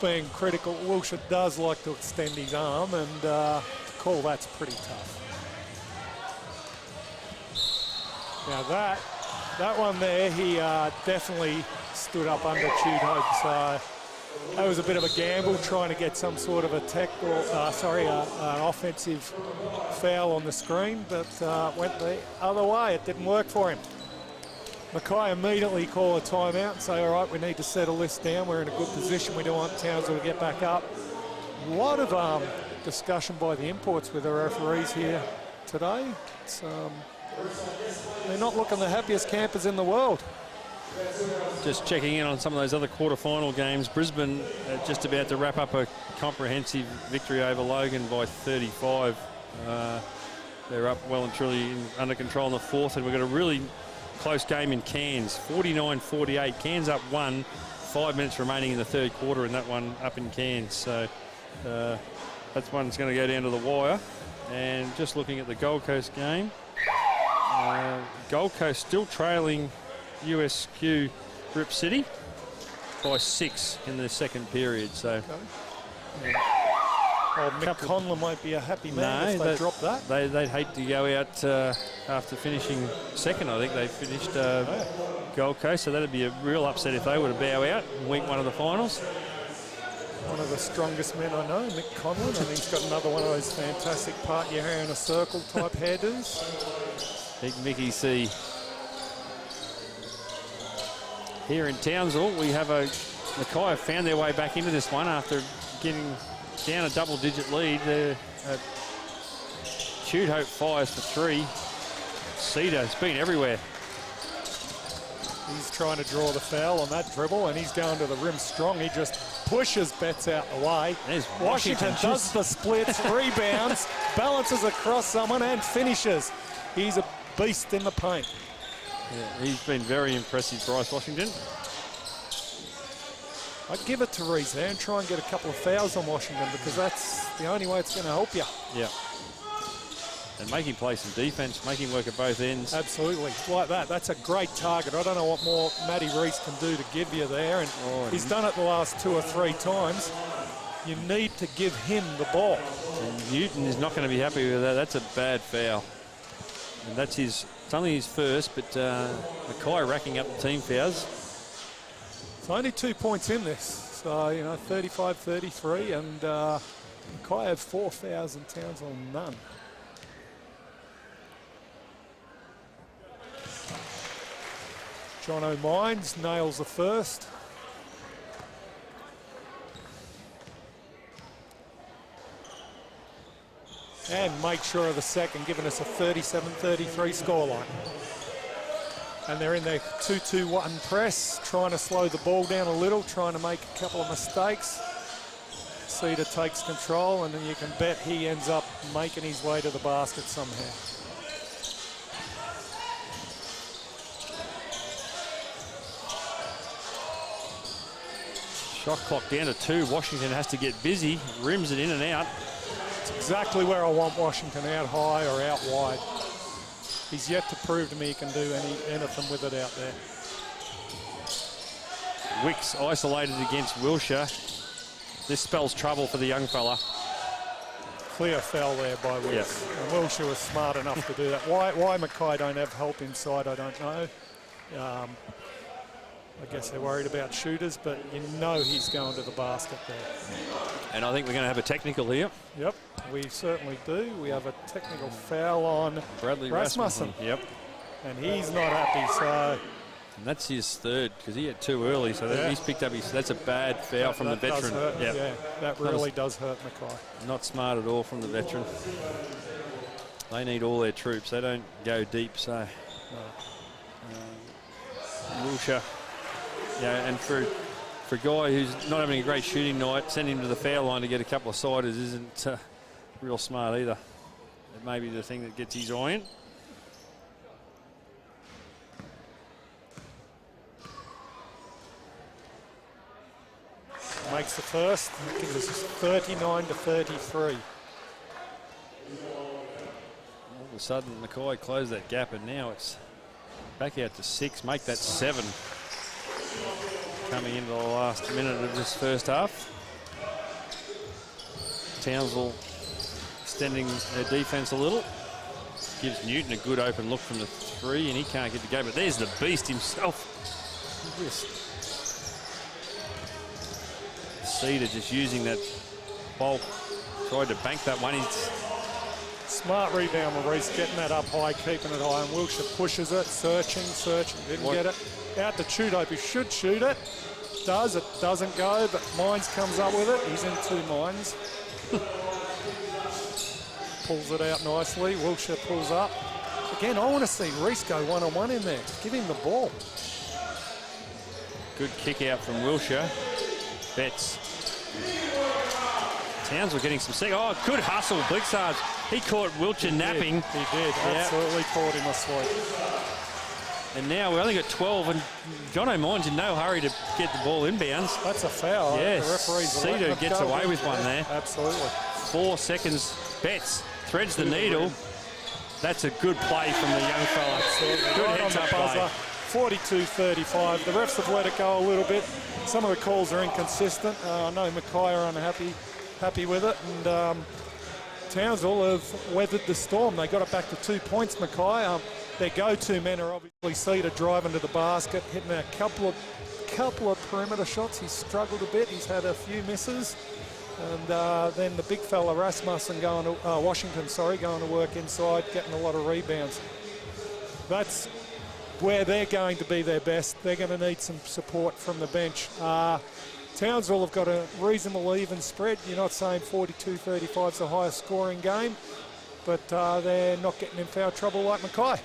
S2: being critical, Wilshire does like to extend his arm, and to call that's pretty tough. Now that one there, he definitely stood up under Chute Hope. So that was a bit of a gamble, trying to get some sort of an offensive foul on the screen, but went the other way. It didn't work for him. Mackay immediately call a timeout and say, all right, we need to settle this down. We're in a good position. We don't want Townsville to get back up. A lot of discussion by the imports with the referees here today. They're not looking the happiest campers in the world.
S1: Just checking in on some of those other quarterfinal games. Brisbane just about to wrap up a comprehensive victory over Logan by 35. They're up well and truly under control in the fourth, and we've got a really close game in Cairns, 49-48. Cairns up 1, 5 minutes remaining in the third quarter, and that one up in Cairns. So that's one that's going to go down to the wire. And just looking at the Gold Coast game, Gold Coast still trailing USQ Rip City by 6 in the second period. So
S2: Mick Conlon might be a happy man if they drop that.
S1: They'd hate to go out after finishing second. I think they finished Gold Coast, so that'd be a real upset if they were to bow out and win one of the finals.
S2: One of the strongest men I know, Mick Conlon, and he's got another one of those fantastic part your hair in a circle type hairdos.
S1: Big Mickey C. Here in Townsville, we have Mackay have found their way back into this one after getting down a double-digit lead. Chute Hope fires for 3. Cedar's been everywhere.
S2: He's trying to draw the foul on that dribble, and he's going to the rim strong. He just pushes Betts out the way.
S1: There's
S2: Washington does the splits, rebounds, balances across someone, and finishes. He's a beast in the paint.
S1: Yeah, he's been very impressive, Bryce Washington.
S2: I'd give it to Rees there and try and get a couple of fouls on Washington, because that's the only way it's going to help you.
S1: Yeah. And make him play some defence, make him work at both ends.
S2: Absolutely. Like that. That's a great target. I don't know what more Matty Rees can do to give you there. And he's done it the last 2 or 3 times. You need to give him the ball.
S1: And Newton is not going to be happy with that. That's a bad foul. And that's it's only his first, but Mackay racking up the team fouls.
S2: It's only 2 points in this. So, you know, 35-33, and Mackay have 4 fouls and Townsville none. John O'Mines nails the first. And make sure of the second, giving us a 37-33 scoreline. And they're in their 2-2-1 press, trying to slow the ball down a little, trying to make a couple of mistakes. Cedar takes control, and then you can bet he ends up making his way to the basket somehow.
S1: Shot clock down to 2. Washington has to get busy, rims it in and out.
S2: It's exactly where I want Washington, out high or out wide. He's yet to prove to me he can do anything with it out there.
S1: Wicks isolated against Wilshire. This spells trouble for the young fella.
S2: Clear foul there by Wicks.
S1: Yep.
S2: And Wilshire was smart enough to do that. Why Mackay don't have help inside, I don't know. I guess they're worried about shooters, but you know he's going to the basket there.
S1: And I think we're going to have a technical here.
S2: Yep, we certainly do. We have a technical foul on
S1: Bradley
S2: Rasmussen.
S1: Yep.
S2: And he's not happy, so...
S1: And that's his third, because he had 2 early, so he's picked up his... That's a bad foul from the veteran.
S2: Does hurt.
S1: Yep.
S2: Yeah, that really does hurt Mackay.
S1: Not smart at all from the veteran. They need all their troops. They don't go deep, so... Wilshire... Yeah, and for a guy who's not having a great shooting night, send him to the foul line to get a couple of siders isn't real smart either. It may be the thing that gets his eye in.
S2: Makes the first. Gives us 39-33.
S1: All of a sudden, Mackay closed that gap, and now it's back out to 6. Make that 7. Coming into the last minute of this first half. Townsville extending their defence a little. Gives Newton a good open look from the 3, and he can't get to go. But there's the beast himself. Cedar just using that bulk. Tried to bank that one. He's
S2: smart rebound, Maurice, getting that up high, keeping it high, and Wilshire pushes it, searching, didn't get it. Out to Chudope, he should shoot it. Does, it doesn't go, but Mines comes up with it. He's in 2 Mines. Pulls it out nicely. Wilshire pulls up. Again, I want to see Rees go one-on-one in there. Give him the ball.
S1: good kick out from Wilshire. Betts. Townsville getting some sick. Oh, good hustle, Blixards. He caught Wilshire napping.
S2: He did, absolutely caught him asleep.
S1: And now we've only got 12, and John O'Mines in no hurry to get the ball inbounds.
S2: That's a foul.
S1: Yes,
S2: The referee's
S1: Cedar gets away with one there.
S2: Absolutely.
S1: 4 seconds. Betts threads the needle. That's a good play from the young fella. Good
S2: Right
S1: heads
S2: on
S1: up
S2: the buzzer.
S1: play.
S2: 42-35. The refs have let it go a little bit. Some of the calls are inconsistent. I know Mackay are happy with it, and Townsville have weathered the storm. They got it back to 2 points, Mackay. Their go-to men are obviously Cedar driving to the basket, hitting a couple of perimeter shots. He's struggled a bit. He's had a few misses. And then the big fella Rasmussen going to Washington, going to work inside, getting a lot of rebounds. That's where they're going to be their best. They're going to need some support from the bench. Townsville have got a reasonable even spread. You're not saying 42-35 is the highest scoring game, but they're not getting in foul trouble like Mackay.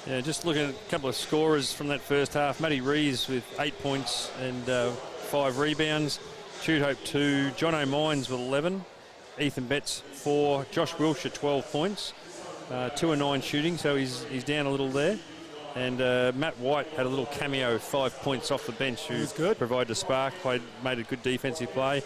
S1: Yeah, just looking at a couple of scorers from that first half. Matty Rees with 8 points and 5 rebounds. Shoot Hope 2. John O'Mines with 11. Ethan Betts 4. Josh Wilshire 12 points. 2 of 9 shooting, so he's down a little there. And Matt White had a little cameo, 5 points off the bench, who
S2: was good.
S1: provided a spark, made a good defensive play.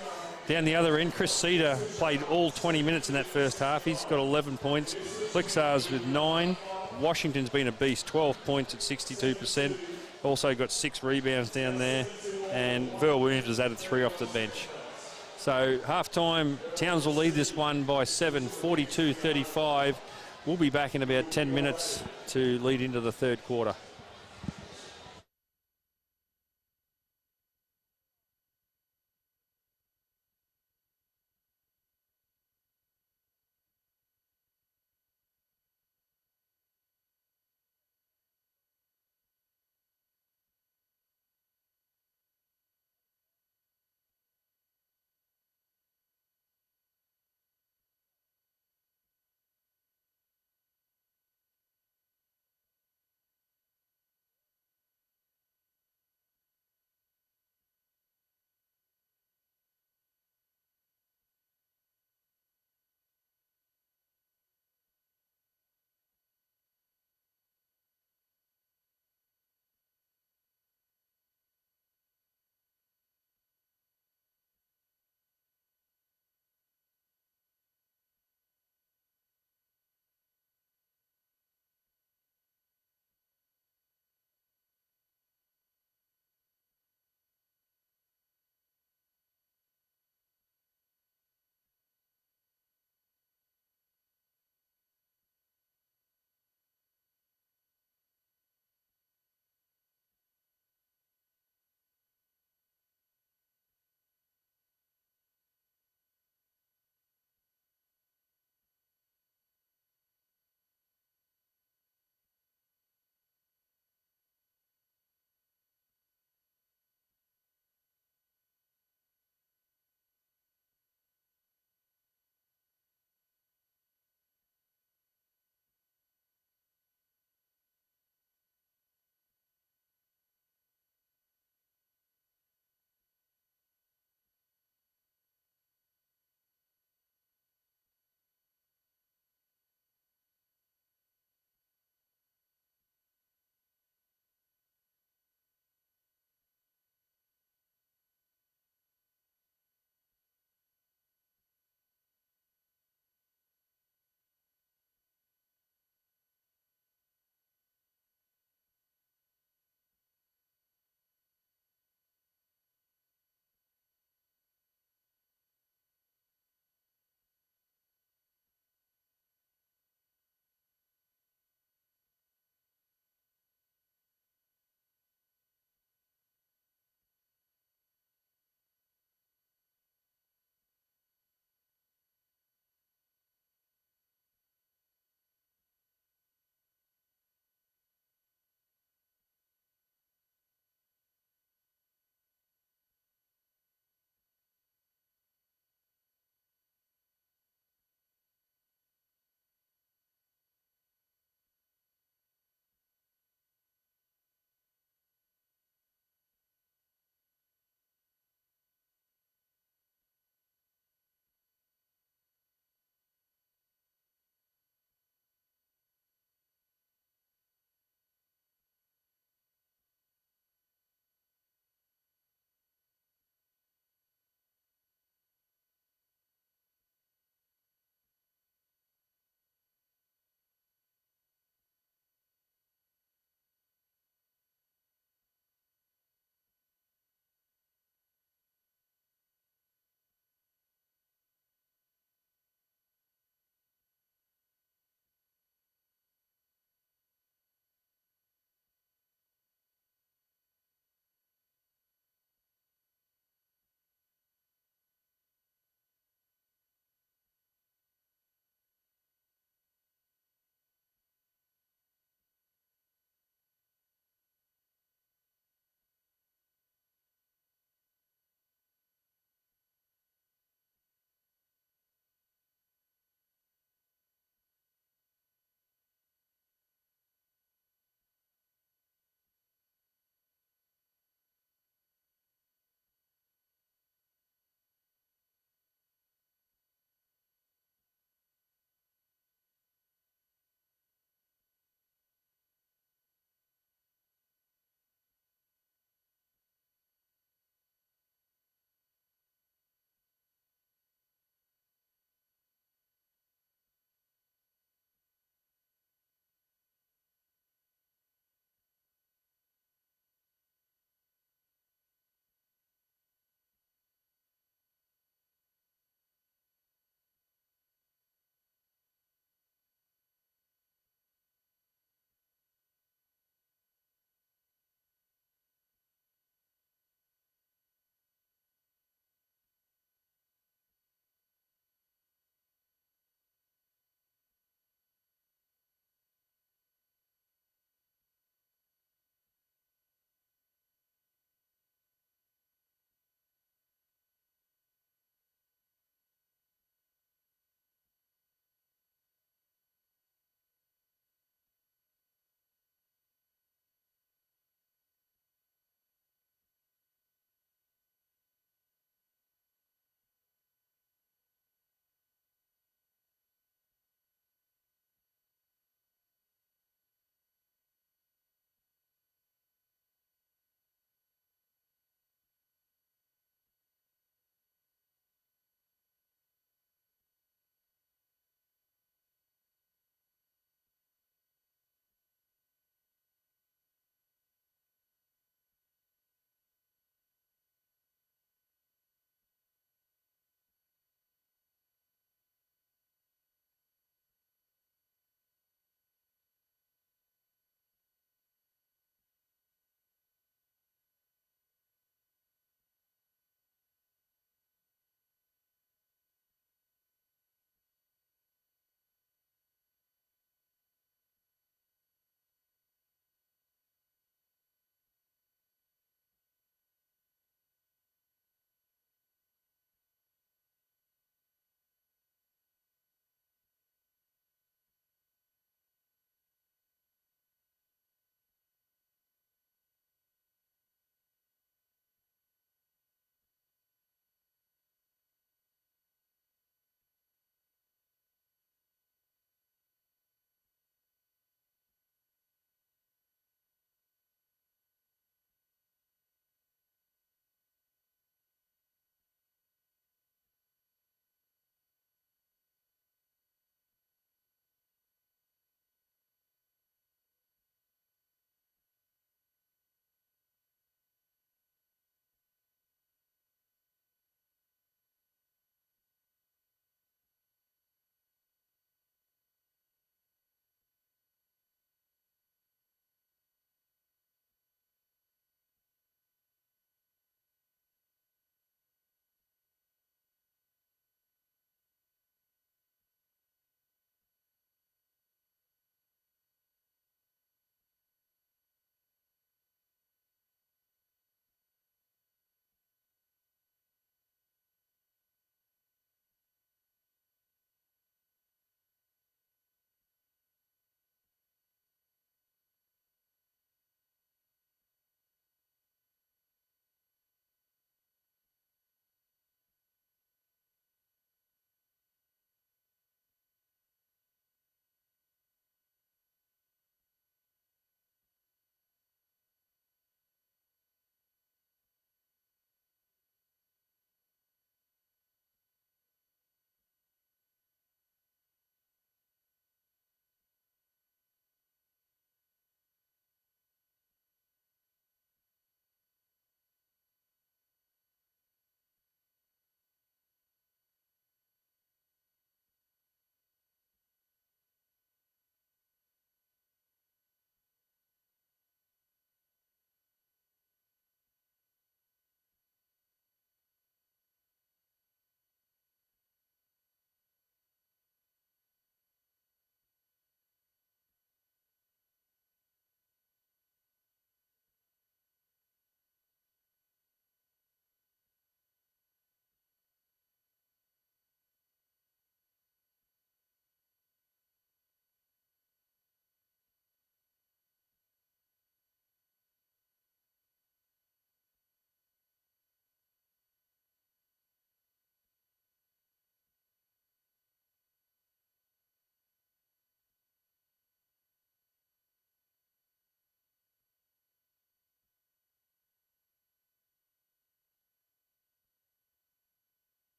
S1: Down the other end, Chris Cedar played all 20 minutes in that first half. He's got 11 points. Flexars with 9. Washington's been a beast, 12 points at 62%. Also got 6 rebounds down there. And Verl Williams has added 3 off the bench. So half-time, Townsville lead this one by 7, 42-35. We'll be back in about 10 minutes to lead into the third quarter.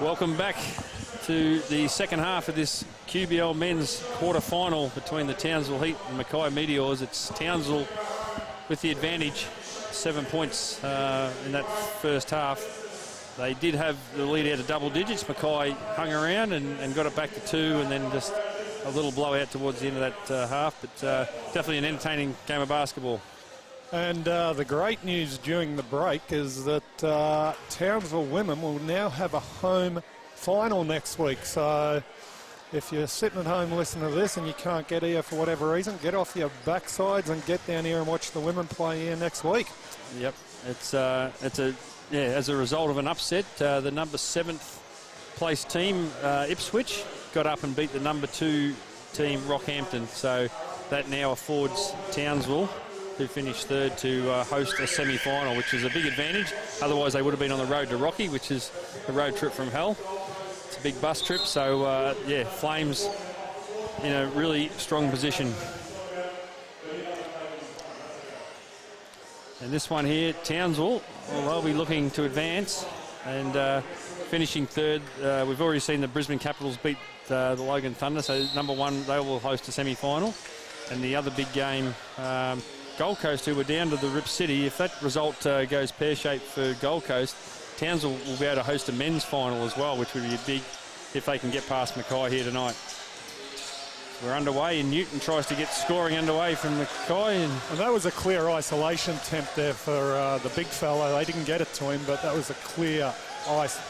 S1: Welcome back to the second half of this QBL men's quarter-final between the Townsville Heat and Mackay Meteors. It's Townsville with the advantage, 7 points in that first half. They did have the lead out of double digits. Mackay hung around and got it back to 2, and then just a little blowout towards the end of that half, but definitely an entertaining game of basketball.
S2: And the great news during the break is that Townsville women will now have a home final next week. So if you're sitting at home listening to this and you can't get here for whatever reason, get off your backsides and get down here and watch the women play here next week.
S1: Yep, it's as a result of an upset, the number 7th place team, Ipswich, got up and beat the number 2 team, Rockhampton. So that now affords Townsville, who finished 3rd, to host a semi-final, which is a big advantage. Otherwise, they would have been on the road to Rocky, which is a road trip from hell. It's a big bus trip. So, Flames in a really strong position. And this one here, Townsville, well, they'll be looking to advance and finishing 3rd. We've already seen the Brisbane Capitals beat the Logan Thunder, so number 1, they will host a semi-final. And the other big game, Gold Coast, who were down to the Rip City. If that result goes pear-shaped for Gold Coast, Townsville will be able to host a men's final as well, which would be big if they can get past Mackay here tonight. We're underway, and Newton tries to get scoring underway from Mackay. And
S2: that was a clear isolation attempt there for the big fellow. They didn't get it to him, but that was a clear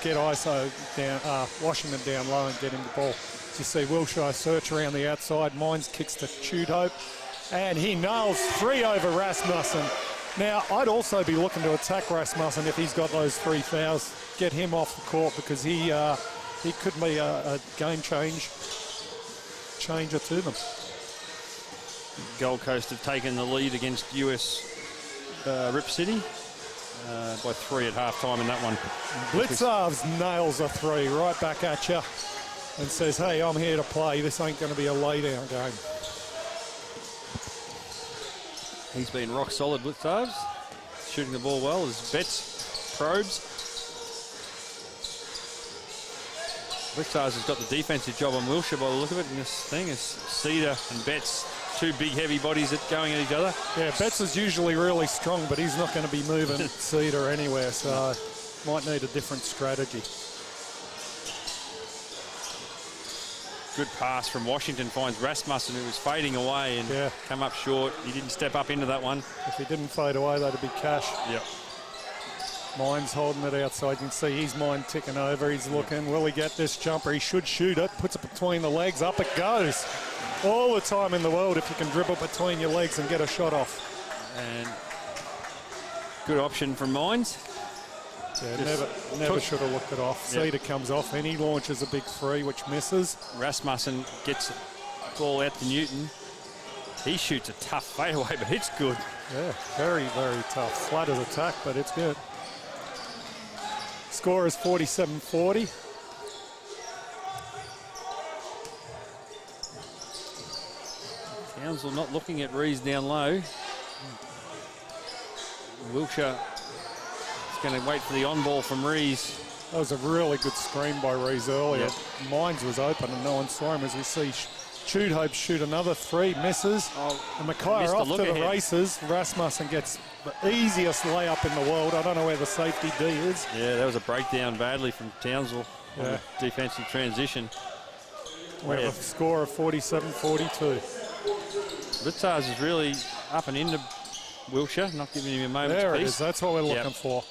S2: get ISO down, Washington down low and get him the ball. As you see Wilshire search around the outside. Mines kicks to Tudhope. And he nails 3 over Rasmussen. Now, I'd also be looking to attack Rasmussen if he's got those 3 fouls. Get him off the court because he could be a game changer to them.
S1: Gold Coast have taken the lead against US Rip City by 3 at half-time in that one.
S2: Blitzarves nails a 3 right back at you and says, hey, I'm here to play. This ain't going to be a lay-down game.
S1: He's been rock solid, Blitzarves, shooting the ball well as Betts probes. Blitzarves has got the defensive job on Wilshire by the look of it, and this thing is Cedar and Betts, 2 big heavy bodies going at each other. Yeah,
S2: Betts is usually really strong, but he's not going to be moving Cedar anywhere, so might need a different strategy.
S1: Good pass from Washington, finds Rasmussen, who was fading away and come up short. He didn't step up into that one.
S2: If he didn't fade away, that'd be cash.
S1: Yep.
S2: Mine's holding it outside. You can see his mind ticking over. He's looking. Will he get this jumper? He should shoot it. Puts it between the legs. Up it goes. All the time in the world if you can dribble between your legs and get a shot off.
S1: And good option from Mines.
S2: Yeah, never should have looked it off. Cedar comes off and he launches a big 3, which misses.
S1: Rasmussen gets the ball out to Newton. He shoots a tough fadeaway, but it's good.
S2: Yeah, very, very tough. Flutters attack, but it's good. Score is 47-40.
S1: Townsville not looking at Rees down low. Wilshire going to wait for the on ball from Rees.
S2: That was a really good screen by Rees earlier. Yep. Mines was open and no one saw him as we see Tudhope shoot another 3, misses. And Mackay are off to the races. Rasmussen gets the easiest layup in the world. I don't know where the safety D is.
S1: Yeah, that was a breakdown badly from Townsville on the defensive transition.
S2: We have a score of 47-42.
S1: Blitzarves is really up and into Wilshire, not giving him a moment's
S2: There
S1: peace.
S2: It is. That's what we're looking for.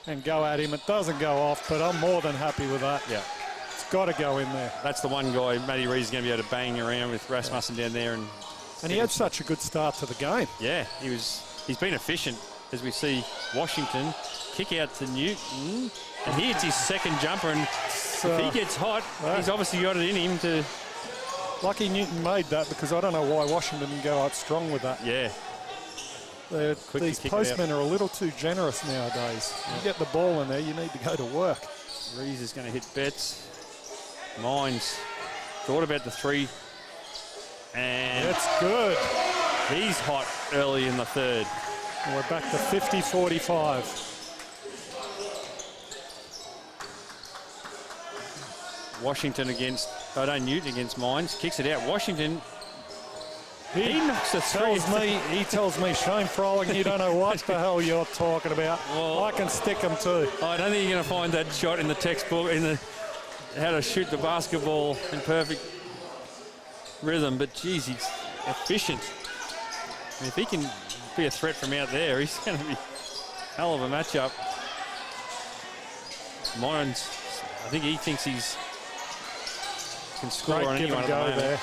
S2: And go at him. It doesn't go off, but I'm more than happy with that.
S1: Yeah.
S2: It's got to go in there.
S1: That's the one guy, Matty Rees, is going to be able to bang around with Rasmussen down there. And
S2: he had such a good start to the game.
S1: Yeah, he's been efficient, as we see Washington kick out to Newton. And he hits his second jumper, and if he gets hot, he's obviously got it in him to...
S2: Lucky Newton made that, because I don't know why Washington didn't go out strong with that.
S1: Yeah.
S2: These postmen are a little too generous nowadays. You get the ball in there, you need to go to work.
S1: Rees is going to hit Betts. Mines thought about the 3. And
S2: it's good.
S1: He's hot early in the 3rd.
S2: And we're back to 50-45.
S1: Washington against, Newton against Mines. Kicks it out. Washington, he knocks a three.
S2: He tells me, Shane Froling, you don't know what the hell you're talking about.
S1: Well,
S2: I can stick them too.
S1: I don't think you're going to find that shot in the textbook, how to shoot the basketball in perfect rhythm, but geez, he's efficient. I mean, if he can be a threat from out there, he's going to be a hell of a matchup. Mines, I think he thinks he's can score on anyone at the moment. There.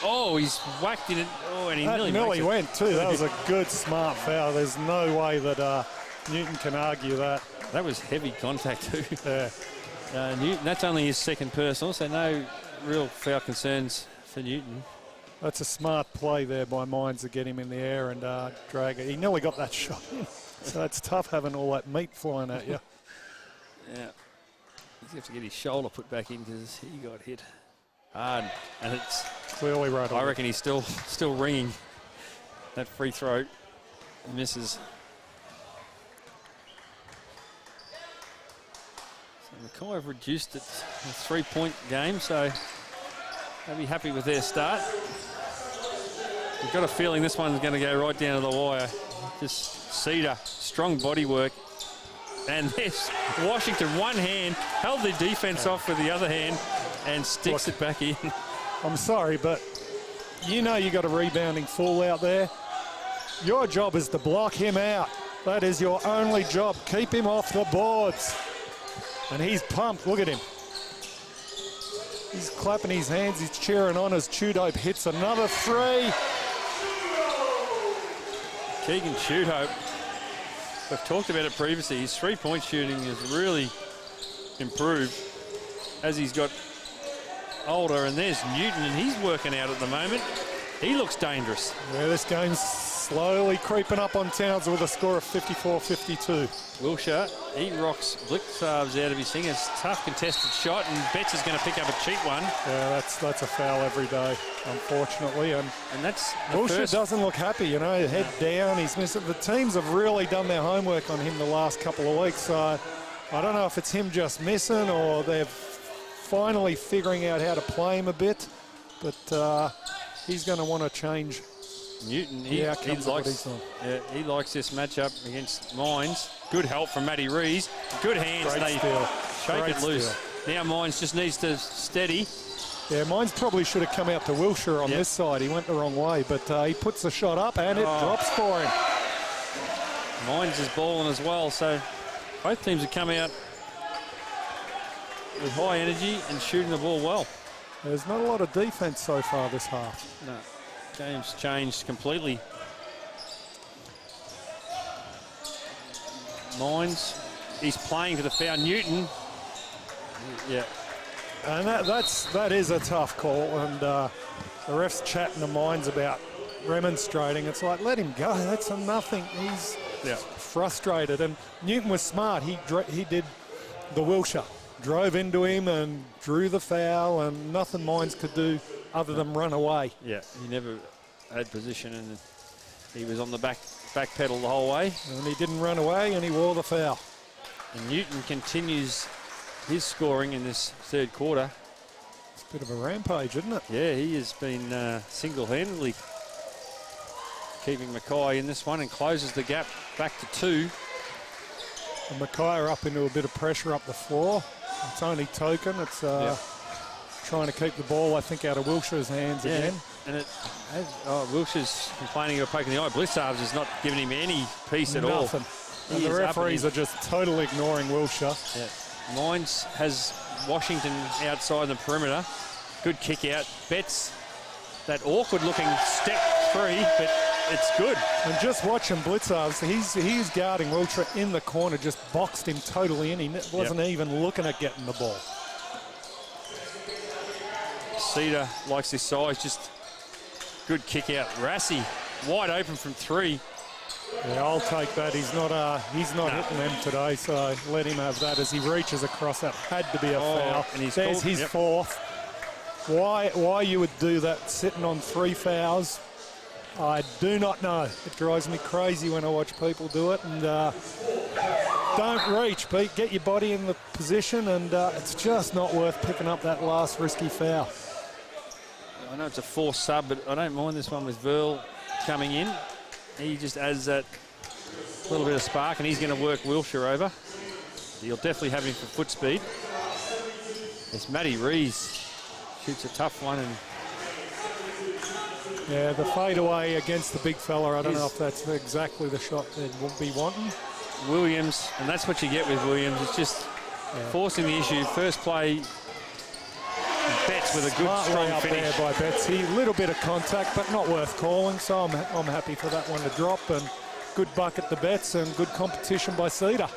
S1: Oh, he's whacked in it. Oh, and he nearly
S2: went too. That was a good, smart foul. There's no way that Newton can argue that.
S1: That was heavy contact too.
S2: Yeah.
S1: Newton, that's only his second personal, so no real foul concerns for Newton.
S2: That's a smart play there by Mines to get him in the air and drag it. He nearly got that shot in. So it's tough having all that meat flying at you.
S1: Yeah. He's going to have to get his shoulder put back in because he got hit hard. And it's
S2: clearly right.
S1: I reckon he's still ringing. That free throw misses. So Mackay have reduced it to a 3-point game, so they'll be happy with their start. We've got a feeling this one's going to go right down to the wire. Just Cedar, strong body work. And there's Washington, one hand, held the defense off with the other hand and sticks it back in.
S2: I'm sorry, but you know you got a rebounding fool out there. Your job is to block him out. That is your only job. Keep him off the boards. And he's pumped. Look at him. He's clapping his hands. He's cheering on as Chudope hits another three.
S1: Keegan Chudope. We've talked about it previously. His three-point shooting has really improved as he's got older. And there's Newton, and he's working out at the moment. He looks dangerous.
S2: Yeah, this game's slowly creeping up on Townsville with a score of 54-52.
S1: Wilshire, he rocks Blitzarves out of his thing. It's a tough contested shot, and Betts is going to pick up a cheap one.
S2: Yeah, that's a foul every day, unfortunately. And
S1: that's
S2: Wilshire doesn't look happy, you know, head down, he's missing. The teams have really done their homework on him the last couple of weeks. So I don't know if it's him just missing or they're finally figuring out how to play him a bit. But he's going to want to change.
S1: Newton, he likes this matchup against Mines. Good help from Matty Rees. Good hands.
S2: Great
S1: they
S2: steal.
S1: shake
S2: Great
S1: it loose.
S2: Steal.
S1: Now Mines just needs to steady.
S2: Yeah, Mines probably should have come out to Wilshire on this side. He went the wrong way, but he puts the shot up and it drops for him.
S1: Mines is balling as well, so both teams have come out with high energy and shooting the ball well.
S2: There's not a lot of defense so far this half.
S1: No. Game's changed completely. Mines, he's playing for the foul. Newton, yeah.
S2: And that is a tough call, and the ref's chatting to Mines about remonstrating. It's like, let him go, that's a nothing. He's frustrated, and Newton was smart. He did the Wilshire, drove into him and drew the foul, and nothing Mines could do other than run away.
S1: Yeah, he never had position, and he was on the back pedal the whole way.
S2: And he didn't run away, and he wore the foul.
S1: And Newton continues his scoring in this third quarter.
S2: It's a bit of a rampage, isn't it?
S1: Yeah, he has been single-handedly keeping Mackay in this one and closes the gap back to 2.
S2: And Mackay are up into a bit of pressure up the floor. It's only token. It's trying to keep the ball, I think, out of Wilshire's hands again.
S1: And Wilshire's complaining of poking the eye. Blitzarves is not giving him any peace at all.
S2: And the referees are just totally ignoring Wilshire.
S1: Yeah. Mines has Washington outside the perimeter. Good kick out. Betts, that awkward looking step 3, but it's good.
S2: And just watching Blitzarves, he's guarding Wilshire in the corner, just boxed him totally in. He wasn't even looking at getting the ball.
S1: Cedar likes his size, just good kick out. Rassi wide open from 3.
S2: Yeah, I'll take that. He's not hitting them today, so let him have that as he reaches across. That had to be a foul.
S1: And he's
S2: There's his 4th. Why you would do that sitting on 3 fouls, I do not know. It drives me crazy when I watch people do it. And don't reach, Pete. Get your body in the position, and it's just not worth picking up that last risky foul.
S1: I know it's a forced sub, but I don't mind this one with Verl coming in. He just adds that little bit of spark, and he's going to work Wilshire over. You'll definitely have him for foot speed. It's Matty Rees shoots a tough one, and
S2: yeah, the fadeaway against the big fella. I don't know if that's exactly the shot they'd be wanting.
S1: Williams, and that's what you get with Williams. It's just forcing the issue. First play, Betts with a good,
S2: Smart
S1: strong
S2: up
S1: finish.
S2: there by Betsy. A little bit of contact, but not worth calling. So I'm happy for that one to drop. And good bucket to Betts and good competition by Cedar.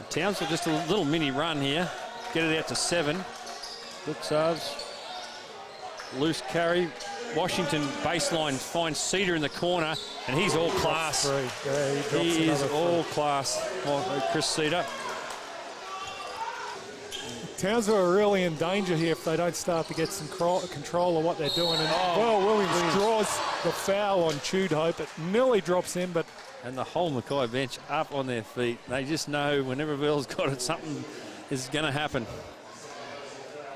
S1: Townsville just a little mini run here. Get it out to 7. Blitzarves. Loose carry. Washington baseline finds Cedar in the corner, and he's all class.
S2: Yeah,
S1: he is all class. Chris Cedar.
S2: Townsville are really in danger here if they don't start to get some control of what they're doing. And Williams draws the foul on Tudhope. It nearly drops in, but...
S1: And the whole Mackay bench up on their feet. They just know whenever Verl's got it, something is going to happen.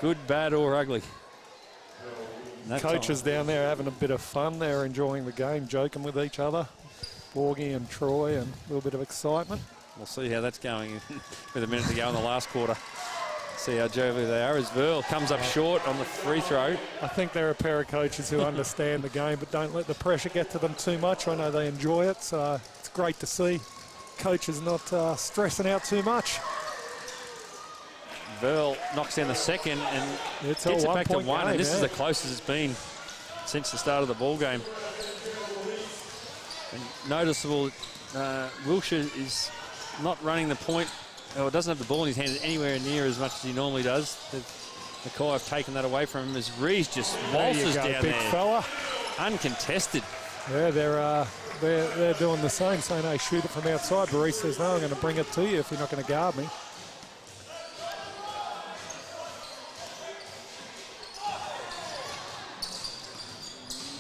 S1: Good, bad, or ugly.
S2: Coaches down there having a bit of fun. They're enjoying the game, joking with each other. Borgie and Troy, and a little bit of excitement.
S1: We'll see how that's going with a minute to go in the last quarter. See how jovial they are as Verl comes up short on the free throw.
S2: I think they're a pair of coaches who understand the game, but don't let the pressure get to them too much. I know they enjoy it, so it's great to see coaches not stressing out too much.
S1: Verl knocks down the second and
S2: gets
S1: it back to 1,
S2: game,
S1: and this is the closest it's been since the start of the ball game. And noticeable, Wilshire is not running the point, or doesn't have the ball in his hand anywhere near as much as he normally does. Mackay have taken that away from him as Rees just waltzes down
S2: big
S1: there.
S2: Fella.
S1: Uncontested.
S2: Yeah, they're doing the same, saying, hey, shoot it from outside. But Rees says, no, I'm going to bring it to you if you're not going to guard me.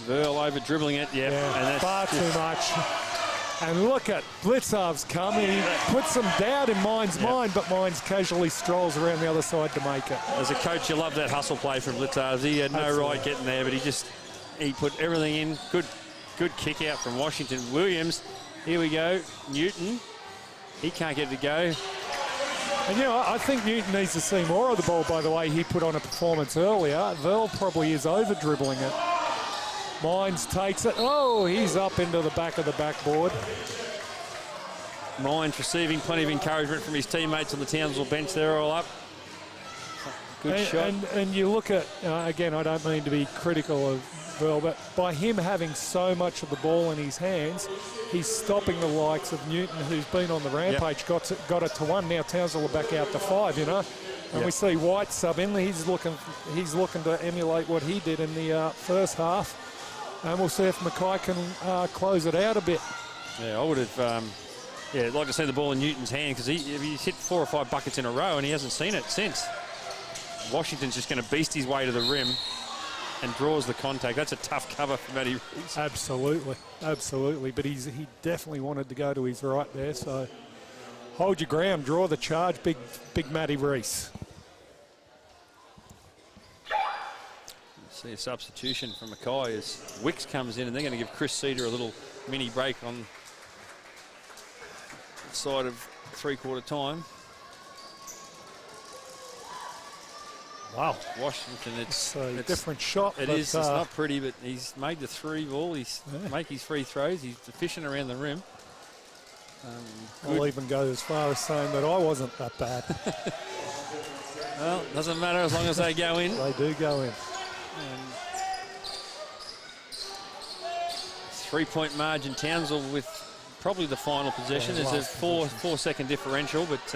S1: Verl over dribbling it, and that's
S2: far too much. And look at Blitzarves coming. He puts some doubt in Mine's mind, but Mine's casually strolls around the other side to make it.
S1: As a coach, you love that hustle play from Blitzarves. He had no right getting there, but he put everything in. Good kick out from Washington. Williams, here we go. Newton, he can't get it to go.
S2: And, I think Newton needs to see more of the ball, by the way. He put on a performance earlier. Verl probably is over-dribbling it. Mines takes it. Oh, he's up into the back of the backboard.
S1: Mines receiving plenty of encouragement from his teammates on the Townsville bench. They're all up. Good shot.
S2: And you look at, again, I don't mean to be critical of Verl, but by him having so much of the ball in his hands, he's stopping the likes of Newton, who's been on the rampage, got it to 1. Now Townsville are back out to 5, And we see White sub in. He's looking to emulate what he did in the first half. And we'll see if Mackay can close it out a bit.
S1: Yeah, I would have like to see the ball in Newton's hand, because he's hit 4 or 5 buckets in a row and he hasn't seen it since. Washington's just going to beast his way to the rim and draws the contact. That's a tough cover for Matty Rees.
S2: Absolutely. But he definitely wanted to go to his right there. So hold your ground, draw the charge, big Matty Rees.
S1: See a substitution from Mackay as Wicks comes in, and they're going to give Chris Cedar a little mini break on the side of three-quarter time.
S2: Wow.
S1: Washington, it's
S2: a different shot.
S1: It's not pretty, but he's made the 3 ball. He's make his free throws. He's efficient around the rim.
S2: I'll even go as far as saying that I wasn't that bad.
S1: Well, doesn't matter as long as they go in.
S2: They do go in.
S1: 3-point margin. Townsville with probably the final possession. There's a 4-second differential, but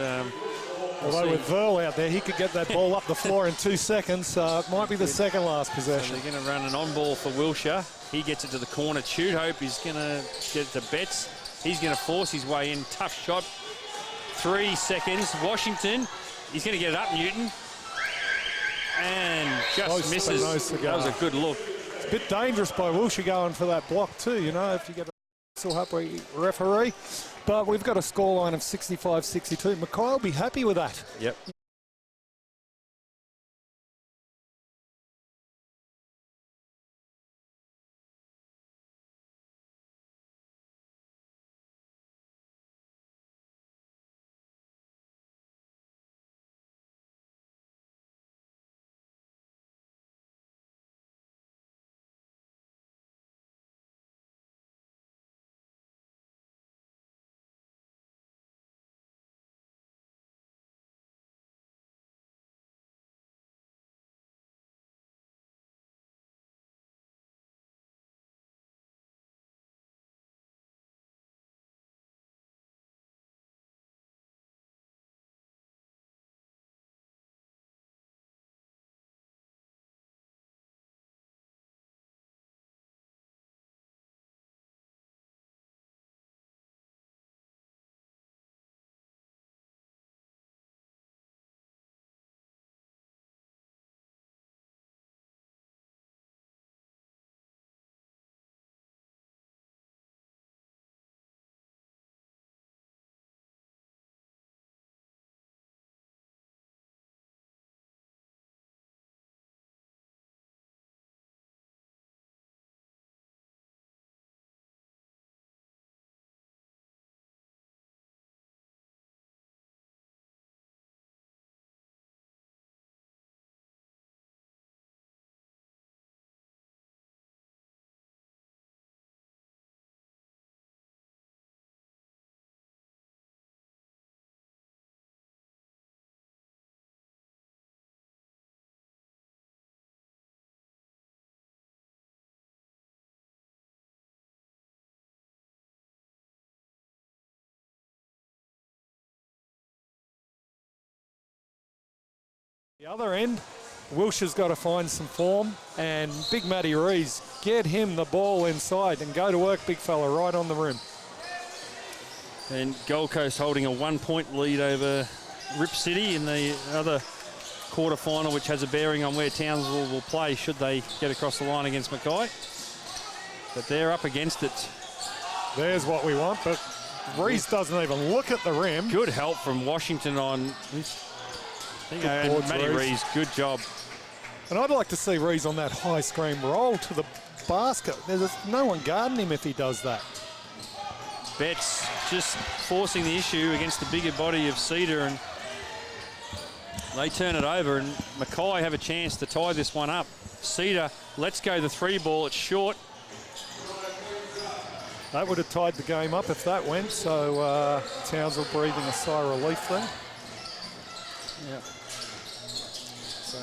S2: although with Verl out there, he could get that ball up the floor in 2 seconds, so it might be the second last possession.
S1: So they're going to run an on-ball for Wilshire. He gets it to the corner. Tudhope is going to get it to Betts. He's going to force his way in. Tough shot. 3 seconds. Washington, he's going to get it up, Newton. And just misses. That was a good look.
S2: It's a bit dangerous by Wilshire going for that block too, if you get So happy referee. But we've got a scoreline of 65-62. Mackay will be happy with that.
S1: Yep.
S2: The other end, Wilshire's got to find some form, and big Matty Rees, get him the ball inside and go to work, big fella, right on the rim.
S1: And Gold Coast holding a 1-point lead over Rip City in the other quarter-final, which has a bearing on where Townsville will play should they get across the line against Mackay. But they're up against it.
S2: There's what we want, but Rees doesn't even look at the rim.
S1: Good help from Washington on... and Matty Rees, good job.
S2: And I'd like to see Rees on that high screen roll to the basket. There's no one guarding him if he does that.
S1: Betts just forcing the issue against the bigger body of Cedar, and they turn it over, and Mackay have a chance to tie this one up. Cedar lets go the 3 ball, it's short.
S2: That would have tied the game up if that went, so Townsville breathing a sigh of relief there. Yeah. So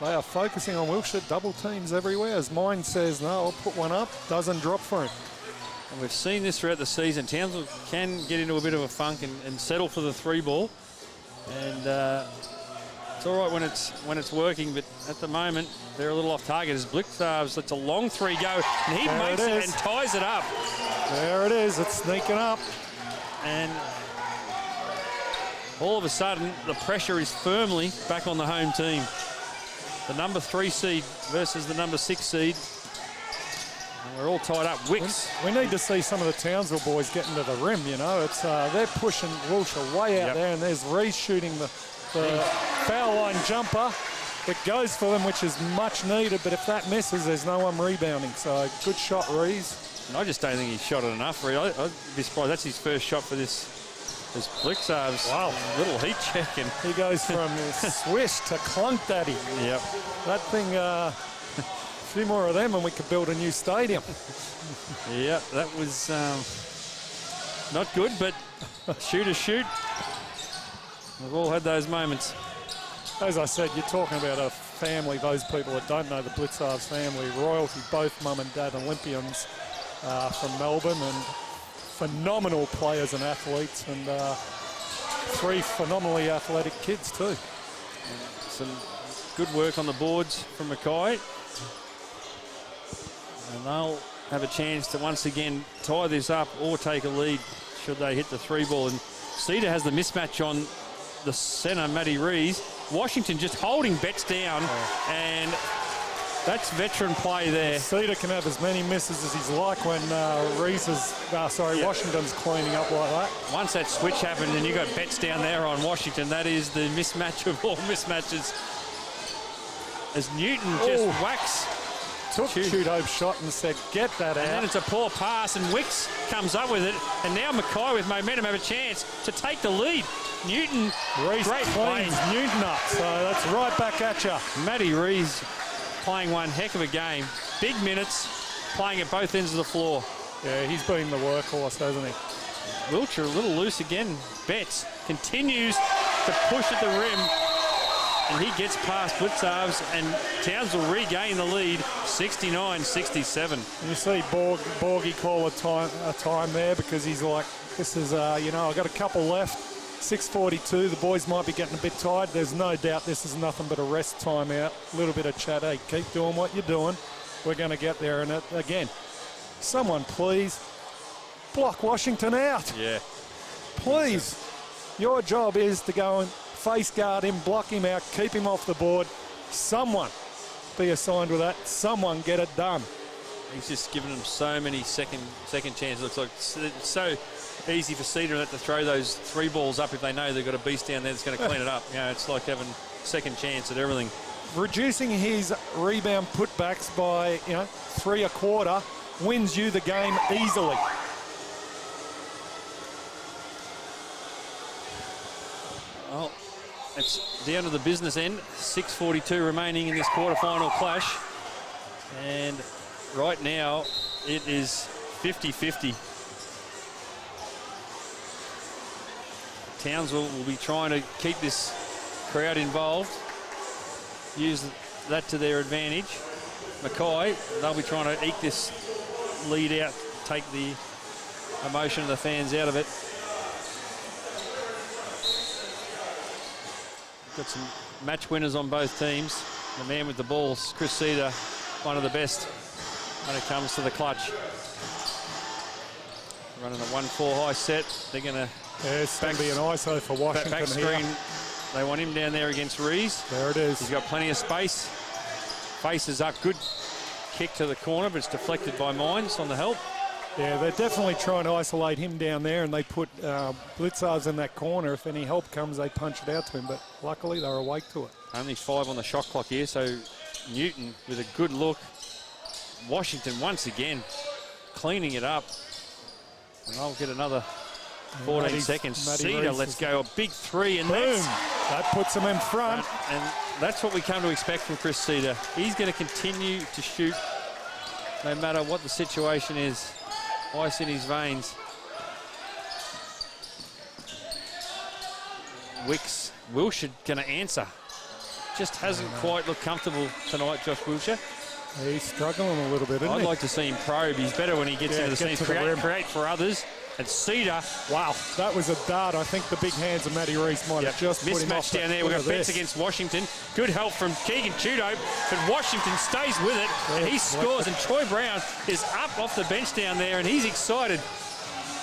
S2: they are focusing on Wilshire, double teams everywhere. As Mine says, no, I'll put one up, doesn't drop for him.
S1: And we've seen this throughout the season. Townsville can get into a bit of a funk and settle for the 3 ball. And it's all right when it's working, but at the moment they're a little off target as Blixarves lets a long 3 go, and he makes it and ties it up.
S2: There it is, it's sneaking up.
S1: And all of a sudden, the pressure is firmly back on the home team. The number 3 seed versus the number 6 seed. And we're all tied up. Wicks.
S2: We need to see some of the Townsville boys getting to the rim, you know. It's they're pushing Wilshire way out there, and there's Rees shooting the foul line jumper. It goes for them, which is much needed, but if that misses, there's no one rebounding. So good shot, Rees.
S1: And I just don't think he shot it enough, Rees. I'd be surprised. That's his first shot for this Blixarves.
S2: Wow.
S1: Little heat check. And
S2: he goes from swish to clunk daddy.
S1: Yep.
S2: That thing, a few more of them and we could build a new stadium.
S1: Yep, that was not good, but shoot. We've all had those moments.
S2: As I said, you're talking about a family, those people that don't know the Blixarves family, royalty, both mum and dad Olympians from Melbourne, and phenomenal players and athletes, and 3 phenomenally athletic kids too.
S1: Some good work on the boards from Mackay. And they'll have a chance to once again tie this up or take a lead should they hit the 3 ball. And Cedar has the mismatch on the centre, Matty Rees. Washington just holding Betts down, and That's veteran play there.
S2: Cedar can have as many misses as he's like when Washington's cleaning up like that.
S1: Once that switch happened and you got bets down there on Washington, that is the mismatch of all mismatches. As Newton just whacks.
S2: Took Chudo's shot and said, get that out.
S1: And then it's a poor pass, and Wicks comes up with it. And now Mackay with momentum have a chance to take the lead. Newton,
S2: Reese
S1: great
S2: cleans Newton up, so that's right back at you.
S1: Matty Rees playing one heck of a game. Big minutes, playing at both ends of the floor.
S2: Yeah, he's been the workhorse, hasn't he?
S1: Wiltshire a little loose again. Betts continues to push at the rim. And he gets past Blitzarves, and Townsville regain the lead, 69-67.
S2: You see Borgie call a time there because he's like, this is, I've got a couple left. 6:42, the boys might be getting a bit tired. There's no doubt this is nothing but a rest timeout. A little bit of chat. Hey, keep doing what you're doing. We're going to get there. And again, someone please block Washington out.
S1: Yeah.
S2: Please. Your job is to go and face guard him, block him out, keep him off the board. Someone be assigned with that. Someone get it done.
S1: He's just given them so many second chances. Looks like it's so easy for Cedar to throw those 3 balls up if they know they've got a beast down there that's going to clean it up. You know, it's like having second chance at everything.
S2: Reducing his rebound putbacks by 3 a quarter wins you the game easily.
S1: Well, it's down to the business end. 6:42 remaining in this quarterfinal clash. And right now, it is 50-50. Townsville will be trying to keep this crowd involved, use that to their advantage. Mackay, they'll be trying to eke this lead out, take the emotion of the fans out of it. Got some match winners on both teams. The man with the ball, Chris Cedar, one of the best when it comes to the clutch. Running a 1-4 high set. They're going to...
S2: It's going to be an ISO for Washington
S1: back screen.
S2: here.
S1: They want him down there against Rees.
S2: There it is.
S1: He's got plenty of space. Faces up. Good kick to the corner, but it's deflected by Mines on the help.
S2: Yeah, they're definitely trying to isolate him down there, and they put Blitzarves in that corner. If any help comes, they punch it out to him, but luckily they're awake to it.
S1: Only 5 on the shot clock here, so Newton with a good look. Washington once again cleaning it up. And I'll get another 14 seconds. Cedar lets go a big 3, and
S2: boom. That puts him in front.
S1: And that's what we come to expect from Chris Cedar. He's going to continue to shoot no matter what the situation is. Ice in his veins. Wicks, Wilshire going to answer. Just hasn't quite looked comfortable tonight, Josh Wilshire.
S2: He's struggling a little bit, isn't he?
S1: I'd like to see him probe. He's better when he gets into the scene, create for others. And Cedar,
S2: wow, that was a dart. I think the big hands of Matty Rees might have just put him off.
S1: Mismatch down there. We've got Betts against Washington. Good help from Keegan Chudo, but Washington stays with it. And he scores, and Troy Brown is up off the bench down there, and he's excited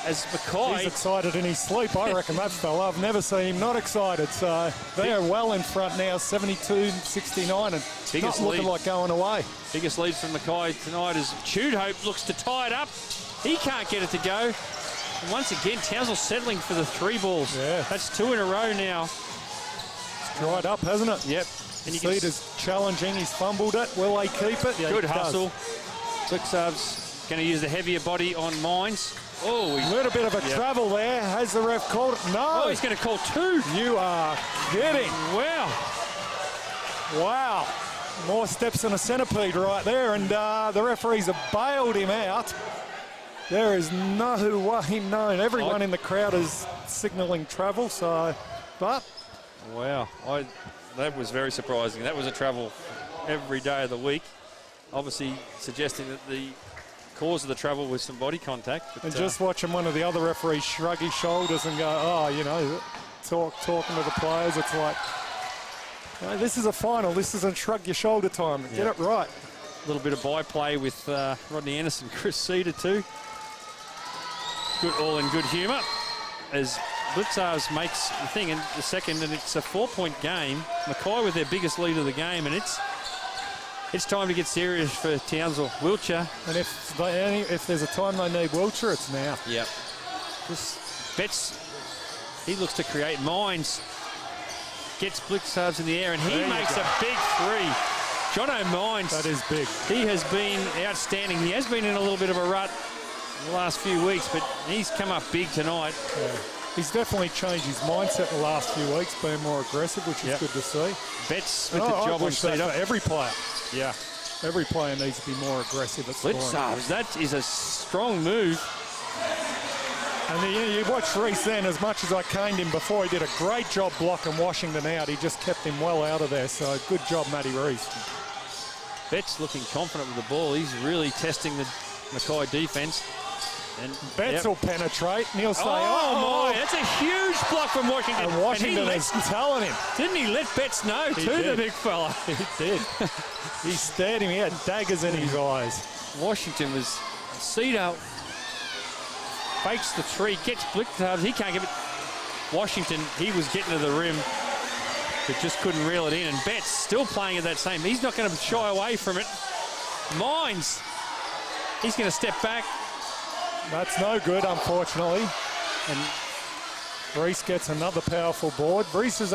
S1: as Mackay.
S2: He's excited in his sleep, I reckon, that fella. I've never seen him not excited. So they are well in front now, 72-69, and biggest not looking like going away.
S1: Biggest lead from Mackay tonight as Chudo looks to tie it up. He can't get it to go. And once again, Townsville settling for the 3 balls.
S2: Yeah.
S1: That's 2 in a row now.
S2: It's dried up, hasn't it?
S1: Yep.
S2: And Cedar's challenging. He's fumbled it. Will they keep it? Yeah,
S1: good hustle. Blitzarves going to use the heavier body on Mines. Oh,
S2: a little bit of a travel there. Has the ref called it? No.
S1: Oh, he's going to call 2.
S2: You are kidding.
S1: Wow.
S2: Wow. More steps than a centipede right there, and the referees have bailed him out. There is no way known. Everyone in the crowd is signalling travel, so, but.
S1: Wow, that was very surprising. That was a travel every day of the week. Obviously suggesting that the cause of the travel was some body contact. But,
S2: and just watching one of the other referees shrug his shoulders and go, oh, talking to the players, it's like, this is a final. This isn't shrug your shoulder time. Get it right.
S1: A little bit of byplay with Rodney Anderson, Chris Cedar too. Good, all in good humour as Blitzarves makes the thing in the second, and it's a 4-point game. Mackay with their biggest lead of the game, and it's it's time to get serious for Townsville. Wiltshire.
S2: And if there's a time they need Wiltshire, it's now.
S1: Yep. This Betts, he looks to create. Mines gets Blitzards in the air, and he makes a big three. Jono Mines.
S2: That is big.
S1: He has been outstanding. He has been in a little bit of a rut the last few weeks, but he's come up big tonight.
S2: Yeah. He's definitely changed his mindset the last few weeks, being more aggressive, which is good to see.
S1: Betts with the job on Cedar.
S2: Every player.
S1: Yeah.
S2: Every player needs to be more aggressive at scoring.
S1: Blitzards, that is a strong move.
S2: And you watch Reese then, as much as I caned him before, he did a great job blocking Washington out. He just kept him well out of there, so good job, Matty Reese.
S1: Betts looking confident with the ball. He's really testing the Mackay defence. And
S2: Betts will penetrate, and he'll say,
S1: oh my, that's a huge block from Washington.
S2: And Washington is telling him.
S1: Didn't he let Betts know, the big fella?
S2: He did. He stared him. He had daggers in his eyes.
S1: Washington was Cedar. Fakes the three, gets Blitzards. He can't give it. Washington, he was getting to the rim, but just couldn't reel it in. And Betts still playing at that same. He's not going to shy away from it. Mines. He's going to step back.
S2: That's no good, unfortunately. And Reese gets another powerful board. Reese is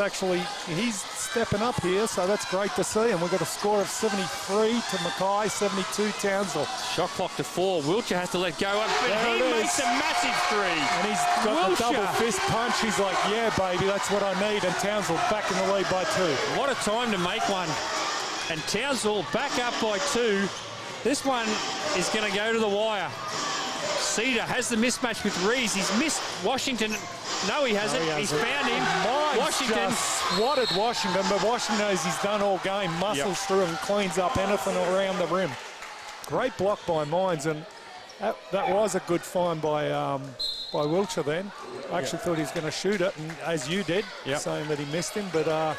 S2: he's stepping up here, so that's great to see. And we've got a score of 73 to Mackay, 72 Townsville.
S1: Shot clock to 4. Wiltshire has to let go up, but he makes a massive three.
S2: And he's got the double fist punch. He's like, yeah, baby, that's what I need. And Townsville back in the lead by 2.
S1: What a time to make one. And Townsville back up by 2. This one is going to go to the wire. Cedar has the mismatch with Rees. He's missed Washington. No, he hasn't. He's found him. Washington
S2: swatted Washington, but Washington knows he's done all game. Muscles through and cleans up anything around the rim. Great block by Mines, and that was a good find by Wiltshire then. I actually thought he was going to shoot it, and as you did, saying that he missed him. But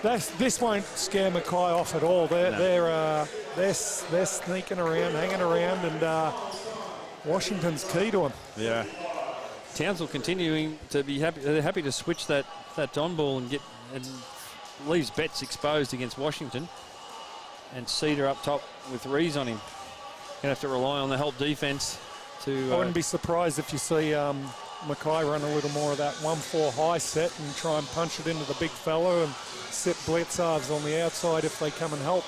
S2: this won't scare Mackay off at all. They're sneaking around, hanging around, and Washington's key to him.
S1: Yeah. Townsville continuing to be happy. They're happy to switch that on ball and leaves Betts exposed against Washington. And Cedar up top with Rees on him. Gonna have to rely on the help defense to.
S2: I wouldn't be surprised if you see Mackay run a little more of that 1-4 high set and try and punch it into the big fella and sit Blitzards on the outside if they come and help.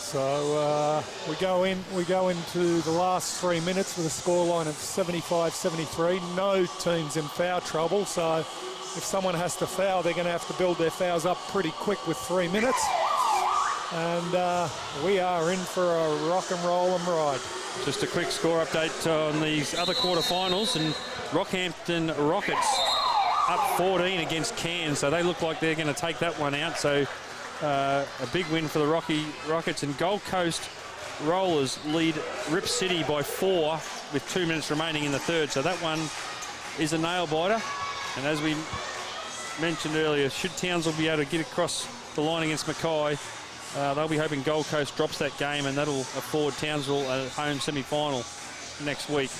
S2: So we go into the last 3 minutes with a scoreline of 75-73. No teams in foul trouble, so if someone has to foul, they're going to have to build their fouls up pretty quick with 3 minutes. And we are in for a rock and roll and ride.
S1: Just a quick score update on these other quarterfinals, and Rockhampton Rockets up 14 against Cairns, so they look like they're going to take that one out. So a big win for the Rockets, and Gold Coast Rollers lead Rip City by 4 with 2 minutes remaining in the third. So that one is a nail biter. And as we mentioned earlier, should Townsville be able to get across the line against Mackay, they'll be hoping Gold Coast drops that game, and that'll afford Townsville a home semi-final next week.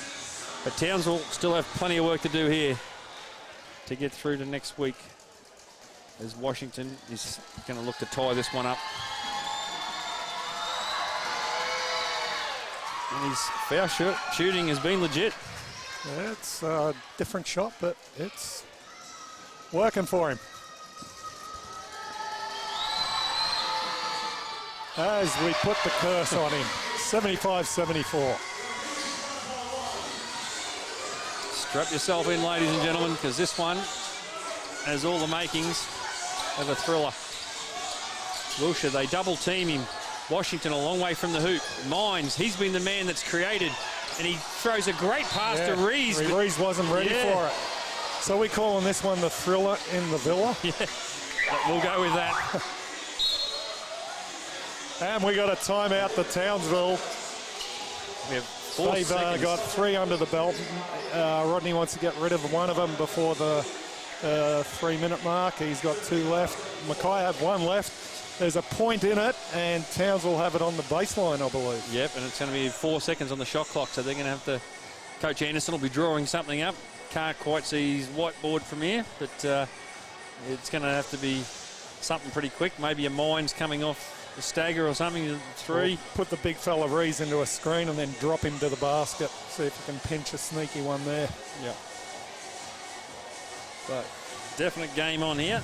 S1: But Townsville still have plenty of work to do here to get through to next week, as Washington is going to look to tie this one up. And his foul shooting has been legit.
S2: Yeah, it's a different shot, but it's working for him. As we put the curse on him, 75-74.
S1: Strap yourself in, ladies and gentlemen, because this one has all the makings of a thriller. Wiltshire, they double team him. Washington a long way from the hoop. Mines, he's been the man that's created, and he throws a great pass to Rees.
S2: Rees wasn't ready for it. So we're calling this one the thriller in the villa.
S1: Yeah, we'll go with that.
S2: And we got a timeout to Townsville.
S1: We have 4 seconds.
S2: Got 3 under the belt. Rodney wants to get rid of one of them before the 3-minute mark. He's got 2 left. Mackay have 1 left. There's a point in it, and Townsville have it on the baseline, I believe.
S1: Yep, and it's going to be 4 seconds on the shot clock, so they're going to have to... Coach Anderson will be drawing something up. Can't quite see his whiteboard from here, but it's going to have to be something pretty quick. Maybe a Mines coming off the stagger or something, 3.
S2: Or put the big fella Rees into a screen and then drop him to the basket. See if you can pinch a sneaky one there.
S1: Yeah. But definite game on here.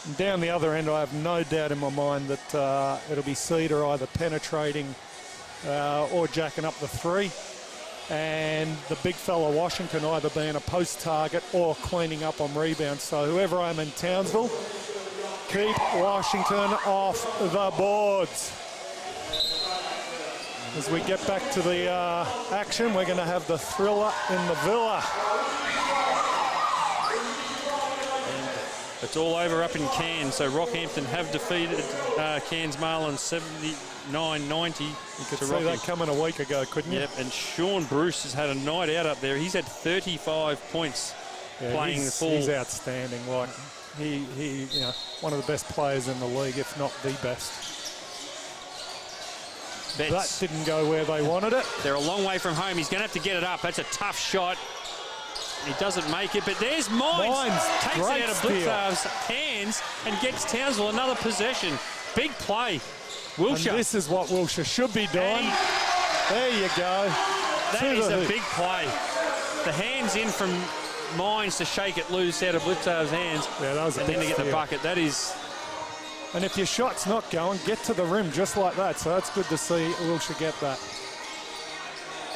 S2: And down the other end, I have no doubt in my mind that it'll be Cedar either penetrating or jacking up the 3. And the big fella Washington either being a post target or cleaning up on rebounds. So whoever I'm in Townsville, keep Washington off the boards. As we get back to the action, we're going to have the thriller in the Villa.
S1: It's all over up in Cairns. So Rockhampton have defeated Cairns Marlin 79-90.
S2: You could see that coming a week ago, couldn't you?
S1: Yep, and Sean Bruce has had a night out up there. He's had 35 points playing the full.
S2: He's outstanding. Like he, you know, one of the best players in the league, if not the best.
S1: Betts.
S2: That didn't go where they wanted it.
S1: They're a long way from home. He's going to have to get it up. That's a tough shot. He doesn't make it, but there's Mines. Takes it out of Blitzar's hands and gets Townsville another possession. Big play. Wilshire.
S2: And this is what Wilshire should be doing. There you go.
S1: That is a big play. The hands in from Mines to shake it loose out of Blitzar's hands.
S2: Yeah, that was a big
S1: then to get
S2: steal.
S1: the bucket. That is...
S2: And if your shot's not going, get to the rim just like that. So that's good to see Wilshire get that.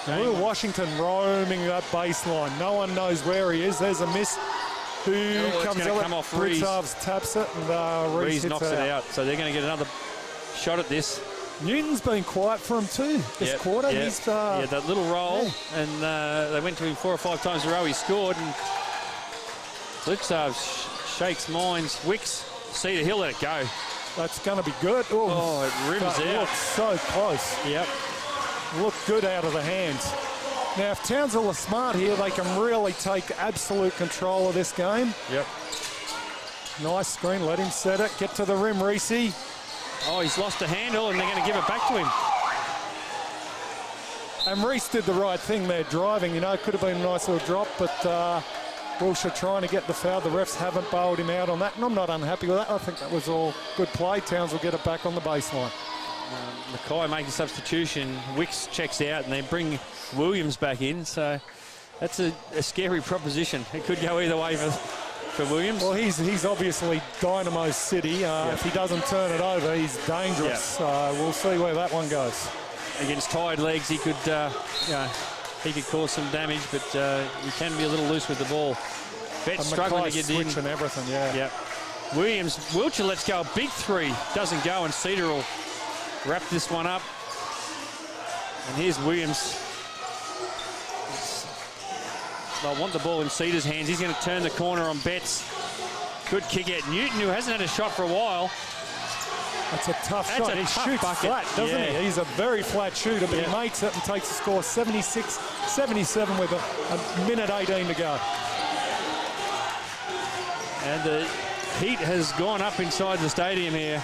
S2: Will Washington roaming that baseline. No one knows where he is. There's a miss. Who comes out?
S1: Come off Rees.
S2: Taps it and
S1: Rees knocks it out. So they're going to get another shot at this.
S2: Newton's been quiet for him too this quarter.
S1: Yeah.
S2: He's,
S1: that little roll.
S2: Yeah.
S1: And they went to him 4 or 5 times in a row. He scored. And Blitzar shakes Mines. Wicks. Cedar, he'll let it go.
S2: That's going to be good.
S1: Oh, it rims out.
S2: Looks so close.
S1: Yep.
S2: Look good out of the hands. Now, if Townsville are smart here, they can really take absolute control of this game.
S1: Yep.
S2: Nice screen. Let him set it. Get to the rim, Reese.
S1: Oh, he's lost a handle, and they're going to give it back to him.
S2: And Reese did the right thing there, driving. You know, it could have been a nice little drop, but Wilshire trying to get the foul. The refs haven't bailed him out on that, and I'm not unhappy with that. I think that was all good play. Townsville get it back on the baseline.
S1: Mackay makes a substitution. Wicks checks out, and they bring Williams back in. So that's a scary proposition. It could go either way for Williams.
S2: Well, he's obviously Dynamo City. If he doesn't turn it over, he's dangerous. We'll see where that one goes.
S1: Against tired legs, he could cause some damage, but he can be a little loose with the ball. Betts struggling to get in.
S2: And everything, yeah.
S1: Williams, Wilshire lets go a big 3. Doesn't go, and Cedar will wrap this one up. And here's Williams. They'll want the ball in Cedar's hands. He's going to turn the corner on Betts. Good kick out. Newton, who hasn't had a shot for a while.
S2: That's a tough shot. He shoots flat, doesn't he? He's a very flat shooter, but he makes it and takes the score 76-77 with a minute 18 to go.
S1: And the heat has gone up inside the stadium here.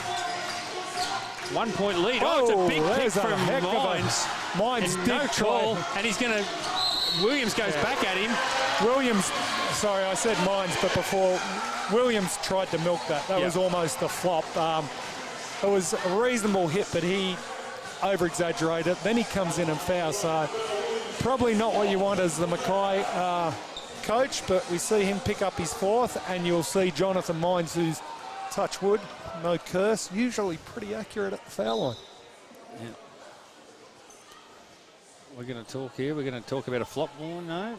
S1: 1 point lead. Oh, it's a big kick from Mines.
S2: Mines
S1: did call, and he's going to... Williams goes back at him.
S2: Williams, sorry, I said Mines, but before Williams tried to milk that. That was almost a flop. It was a reasonable hit, but he over-exaggerated. Then he comes in and fouls. So probably not what you want as the Mackay coach, but we see him pick up his 4th, and you'll see Jonathan Mines, who's touch wood, no curse, usually pretty accurate at the foul line.
S1: Yeah. We're going to talk here. We're going to talk about a flop ball. No.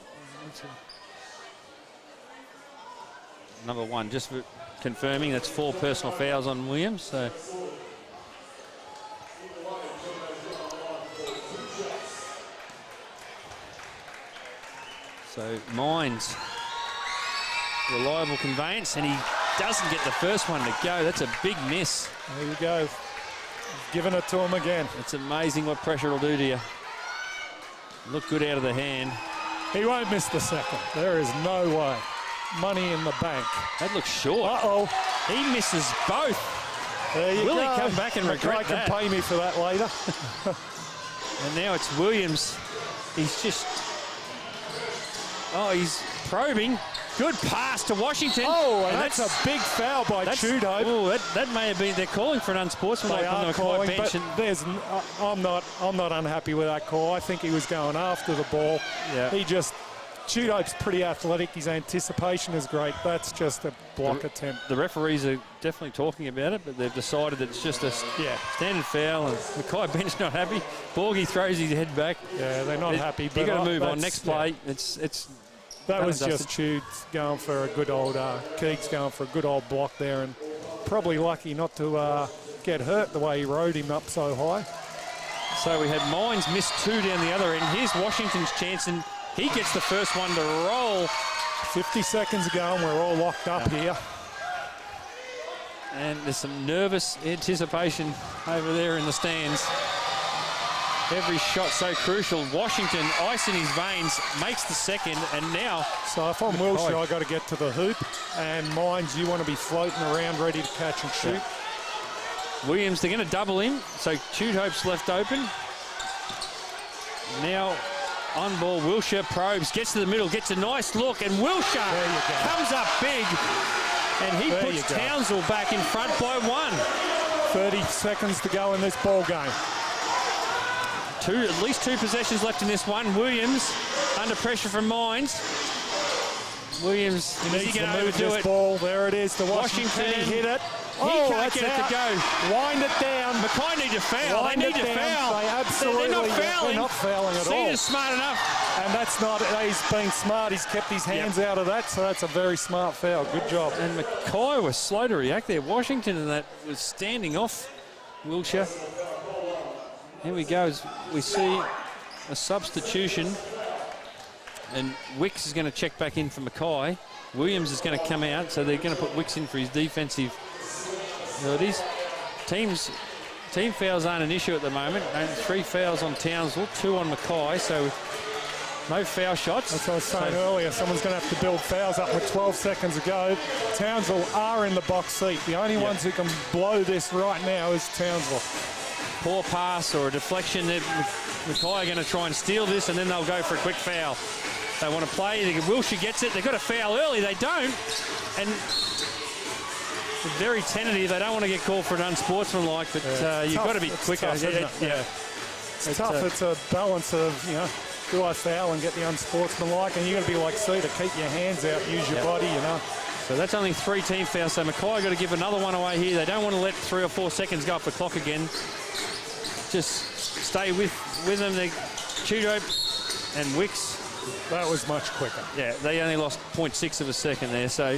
S1: Number 1, just for confirming, that's 4 personal fouls on Williams. So Mines, reliable conveyance, and he doesn't get the first one to go. That's a big miss.
S2: There you go. Giving it to him again.
S1: It's amazing what pressure will do to you. Look good out of the hand.
S2: He won't miss the second. There is no way. Money in the bank.
S1: That looks short.
S2: Uh-oh.
S1: He misses both.
S2: There you
S1: Will
S2: go.
S1: he come back and regret that?
S2: Can pay me for that later.
S1: And now it's Williams. He's just... Oh, he's probing. Good pass to Washington.
S2: Oh, and that's a big foul by Chudo.
S1: Oh, that may have been. They're calling for an unsportsmanlike on the calling, bench.
S2: But I'm not unhappy with that call. I think he was going after the ball.
S1: Yeah.
S2: Chudo's pretty athletic. His anticipation is great. That's just a block attempt.
S1: The referees are definitely talking about it, but they've decided that it's just a standard foul. And Mackay bench not happy. Borgie throws his head back.
S2: Yeah, they're not happy.
S1: You've got to move on. Next play,
S2: that was just Chude going for a good old, Keegs going for a good old block there, and probably lucky not to get hurt the way he rode him up so high.
S1: So we had Mines miss 2 down the other end. Here's Washington's chance, and he gets the first one to roll.
S2: 50 seconds ago, and we're all locked up here.
S1: And there's some nervous anticipation over there in the stands. Every shot so crucial. Washington, ice in his veins, makes the second, and now...
S2: So if I'm Wilshire, I've got to get to the hoop, and Mines, you want to be floating around ready to catch and shoot.
S1: Yeah. Williams, they're going to double him, so Hope's left open. Now, on ball, Wilshire probes, gets to the middle, gets a nice look, and Wilshire comes up big, and he puts Townsville back in front by 1.
S2: 30 seconds to go in this ball game.
S1: At least 2 possessions left in this one. Williams under pressure from Mines. Williams
S2: needs to move this ball. There it is. The Washington hit it.
S1: He can't get it to go.
S2: Wind it down.
S1: Mackay need to foul. They need to foul.
S2: They absolutely.
S1: They're not fouling.
S2: They're not fouling at all.
S1: Cedar's smart enough.
S2: And that's not. He's been smart. He's kept his hands out of that. So that's a very smart foul. Good job.
S1: And Mackay was slow to react there. Washington and that was standing off Wilshire. Here we go. We see a substitution, and Wicks is going to check back in for Mackay. Williams is going to come out, so they're going to put Wicks in for his defensive abilities. Team fouls aren't an issue at the moment. 3 fouls on Townsville, 2 on Mackay, so no foul shots.
S2: That's what I was saying earlier. Someone's going to have to build fouls up with 12 seconds ago. Townsville are in the box seat. The only ones who can blow this right now is Townsville.
S1: Poor pass or a deflection. Mackay are going to try and steal this, and then they'll go for a quick foul. They want to play. Wilshire gets it. They've got a foul early. They don't. And very tentative. They don't want to get called for an unsportsmanlike, but you've got to be quicker.
S2: Tough, It's tough. It's a balance of, do I foul and get the unsportsmanlike? And you've got to be like Cedar, keep your hands out, use your body,
S1: So that's only 3 team fouls. So Mackay got to give another one away here. They don't want to let 3 or 4 seconds go off the clock again. Just stay with them. Chudo and Wicks.
S2: That was much quicker.
S1: Yeah, they only lost 0.6 of a second there. So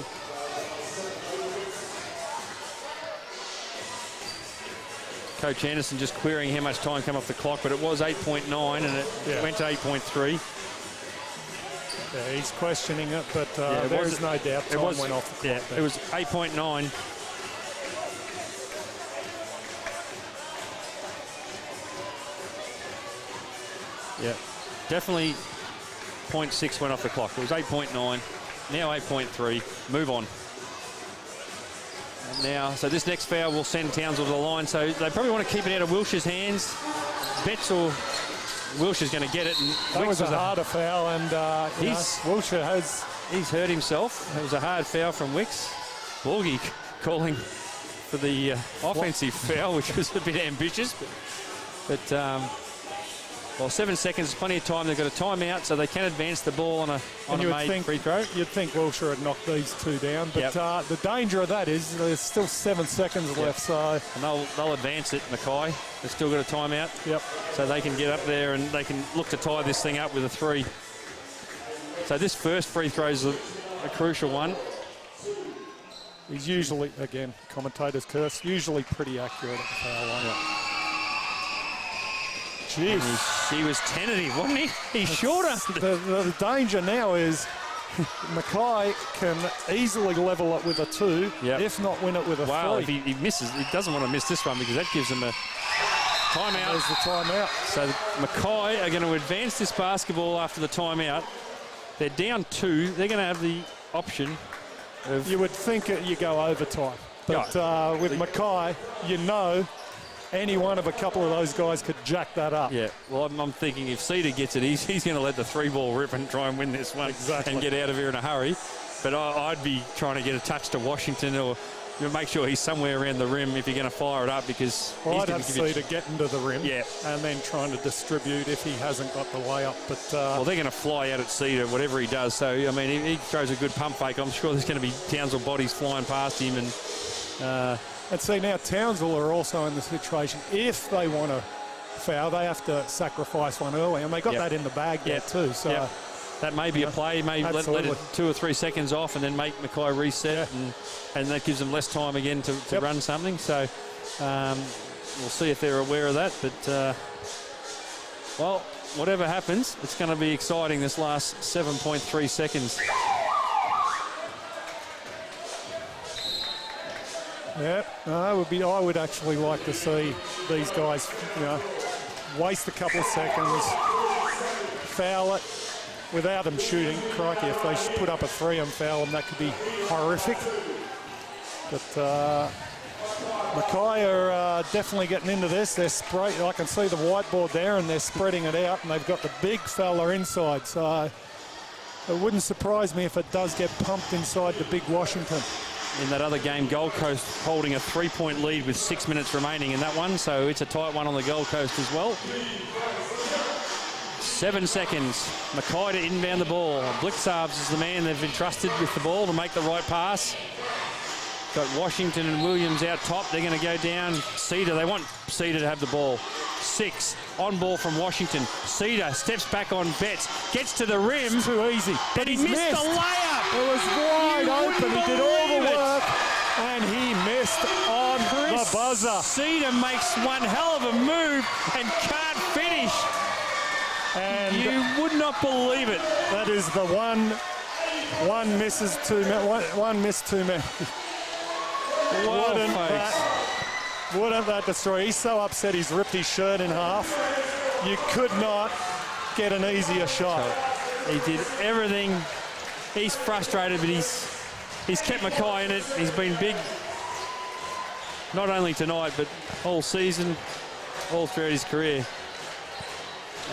S1: Coach Anderson just querying how much time came off the clock, but it was 8.9 and it went to 8.3.
S2: Yeah, he's questioning it, but there is no doubt time went off the clock.
S1: Yeah, it was 8.9. Yeah, definitely 0.6 went off the clock. It was 8.9, now 8.3. Move on. And now, so this next foul will send Townsville to the line. So they probably want to keep it out of Wilshire's hands. Betts or Wilshire's going to get it. And
S2: that was a harder foul, and Wilshire has...
S1: He's hurt himself. It was a hard foul from Wicks. Borgie calling for the offensive foul, which was a bit ambitious. But well, 7 seconds, plenty of time. They've got a timeout, so they can advance the ball on a made free throw.
S2: You'd think Wilshire had knocked these 2 down, but the danger of that is there's still 7 seconds left. So
S1: and they'll advance it, Mackay. They've still got a timeout.
S2: Yep.
S1: So they can get up there and they can look to tie this thing up with a 3. So this first free throw is a crucial one.
S2: He's usually, again, commentator's curse, usually pretty accurate at the foul line.
S1: Yep.
S2: Jeez.
S1: He was tentative, wasn't he? He's shorter.
S2: The danger now is Mackay can easily level it with a 2, if not win it with a 3.
S1: Well, if he misses, he doesn't want to miss this one because that gives him a timeout.
S2: There's the timeout.
S1: So Mackay are going to advance this basketball after the timeout. They're down 2. They're going to have the option of...
S2: You would think you go overtime. But with Mackay, any one of a couple of those guys could jack that up.
S1: Yeah, well, I'm thinking if Cedar gets it, he's going to let the 3-ball rip and try and win this one and get out of here in a hurry. But I'd be trying to get a touch to Washington, or make sure he's somewhere around the rim if you're going to fire it up, because
S2: I'd have Cedar getting to the rim, and then trying to distribute if he hasn't got the layup. But
S1: well, they're going to fly out at Cedar, whatever he does. So I mean, he throws a good pump fake. I'm sure there's going to be Townsville bodies flying past him,
S2: and see, now Townsville are also in the situation, if they want to foul, they have to sacrifice one early, and they got that in the bag there too. So.
S1: That may be a play. Maybe let it 2 or 3 seconds off and then make Mackay reset, and that gives them less time again to run something. So we'll see if they're aware of that. But, well, whatever happens, it's going to be exciting this last 7.3 seconds.
S2: I would actually like to see these guys, waste a couple of seconds, foul it, without them shooting. Crikey, if they put up a 3 and foul them, that could be horrific. But Mackay are definitely getting into this. They're I can see the whiteboard there, and they're spreading it out, and they've got the big fella inside. So it wouldn't surprise me if it does get pumped inside the big Washington.
S1: In that other game, Gold Coast holding a 3-point lead with 6 minutes remaining in that one, so it's a tight one on the Gold Coast as well. 7 seconds. Mackay to inbound the ball. Blitzarves is the man they've entrusted with the ball to make the right pass. Got Washington and Williams out top. They're going to go down Cedar. They want Cedar to have the ball. 6 on ball from Washington. Cedar steps back on Betts. Gets to the rim.
S2: It's too easy.
S1: But he missed the layup.
S2: It was wide open. He did all the work. And he missed on the buzzer.
S1: Cedar makes one hell of a move and can't finish. And you would not believe it.
S2: That is the one misses too many. One miss too many. Wouldn't that destroy? He's so upset he's ripped his shirt in half. You could not get an easier shot.
S1: He did everything. He's frustrated, but he's kept Mackay in it. He's been big, not only tonight, but all season, all throughout his career.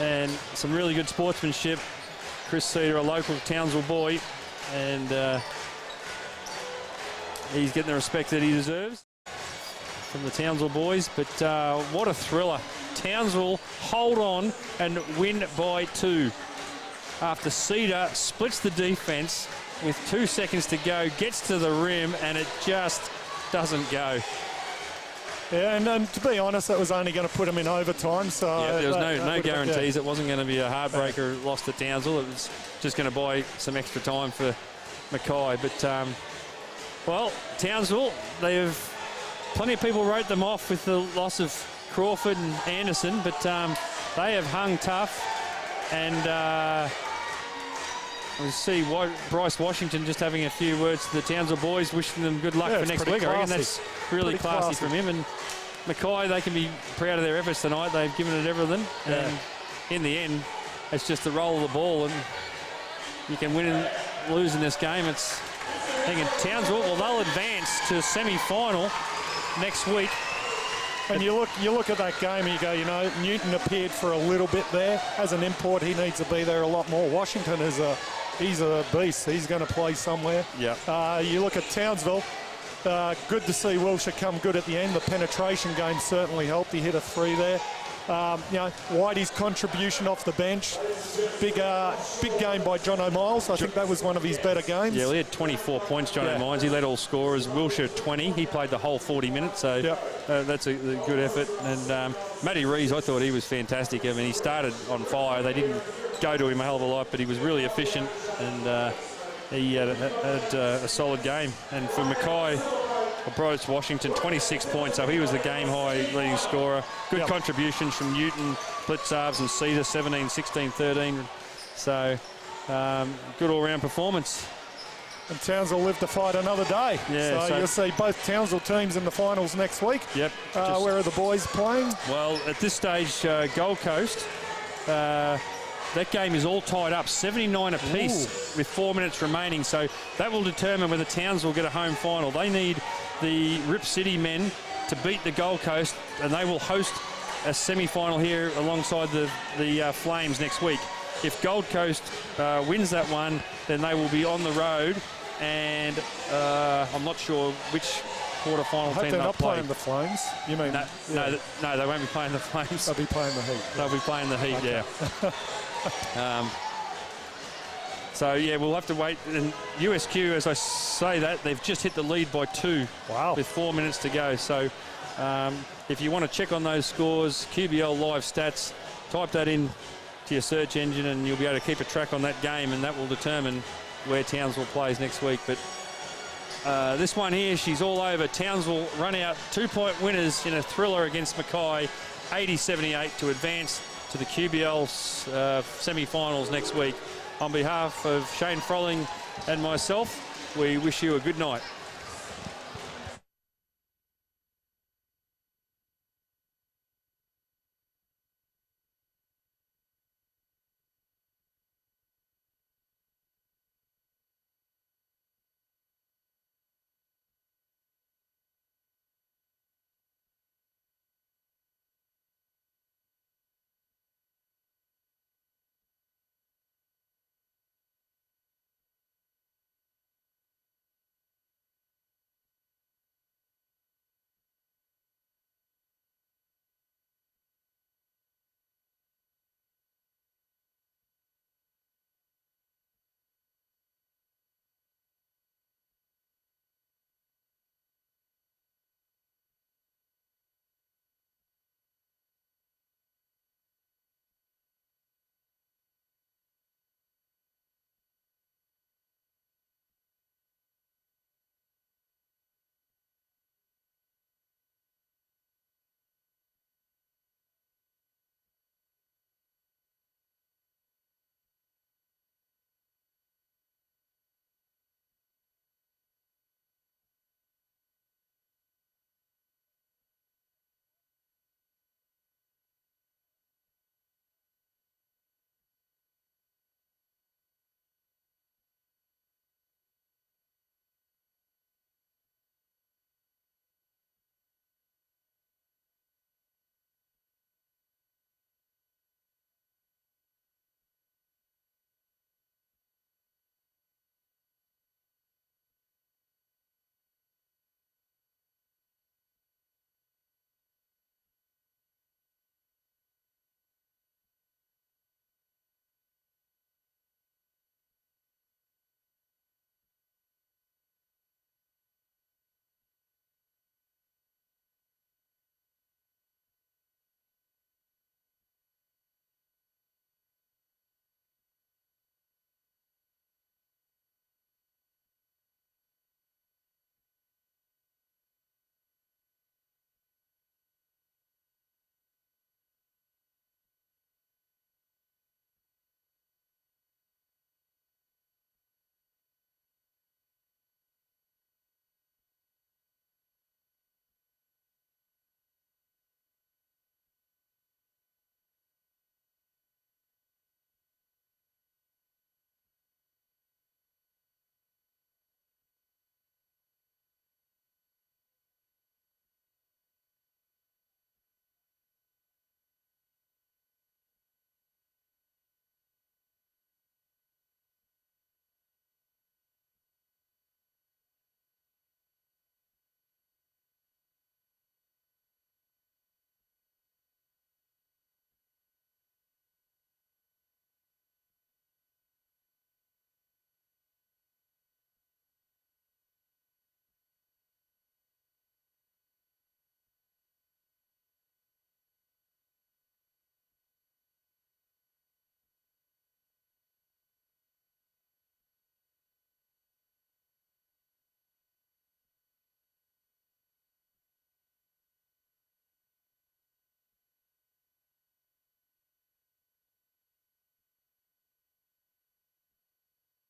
S1: And some really good sportsmanship. Chris Cedar, a local Townsville boy, and he's getting the respect that he deserves from the Townsville boys. But what a thriller. Townsville hold on and win by 2. After Cedar splits the defense with 2 seconds to go, gets to the rim, and it just doesn't go.
S2: Yeah, and to be honest, that was only going to put them in overtime. So
S1: there was no guarantees. It wasn't going to be a heartbreaker loss to Townsville. It was just going to buy some extra time for Mackay. But, well, Townsville, plenty of people wrote them off with the loss of Crawford and Anderson, but they have hung tough. And we see Bryce Washington just having a few words to the Townsville boys, wishing them good luck for next week. I reckon that's really classy from him. And Mackay, they can be proud of their efforts tonight. They've given it everything. Yeah. And in the end, it's just the roll of the ball. And you can win and lose in this game. It's thinking Townsville, well, they'll advance to semi-final next week.
S2: And you look at that game and you go, Newton appeared for a little bit there. As an import, he needs to be there a lot more. Washington he's a beast. He's going to play somewhere.
S1: Yeah.
S2: You look at Townsville. Good to see Wilshire come good at the end. The penetration game certainly helped. He hit a 3 there. Whitey's contribution off the bench. Big game by John O'Miles. I think that was one of his better games.
S1: Yeah, well, he had 24 points, John O'Miles. He led all scorers. Wilshire 20. He played the whole 40 minutes, so that's a good effort. And Matty Rees, I thought he was fantastic. I mean, he started on fire. They didn't go to him a hell of a lot, but he was really efficient, and he had a solid game. And for Mackay, Bryce Washington, 26 points, so he was the game-high leading scorer. Good contributions from Newton, Blitzarves and Cedar, 17, 16, 13. So, good all-round performance.
S2: And Townsville live to fight another day.
S1: Yeah,
S2: so you'll see both Townsville teams in the finals next week.
S1: Yep.
S2: Where are the boys playing?
S1: Well, at this stage, Gold Coast, that game is all tied up, 79 apiece with 4 minutes remaining. So that will determine whether Townsville get a home final. They need the Rip City men to beat the Gold Coast, and they will host a semi-final here alongside the Flames next week. If Gold Coast wins that one, then they will be on the road and I'm not sure which quarterfinal
S2: I hope
S1: team
S2: they're
S1: they'll
S2: not
S1: play.
S2: playing the Flames. You mean?
S1: No, no, they won't be playing the Flames.
S2: They'll be playing the Heat.
S1: They'll be playing the Heat,
S2: Okay.
S1: yeah. So, yeah, we'll have to wait. And USQ, as I say that, they've just hit the lead by 2
S2: Wow.
S1: with 4 minutes to go. So if you want to check on those scores, QBL live stats, type that in to your search engine and you'll be able to keep a track on that game, and that will determine where Townsville plays next week. But this one here, she's all over. Townsville run out 2-point winners in a thriller against Mackay, 80-78 to advance to the QBL semi-finals next week. On behalf of Shane Frolling and myself, we wish you a good night.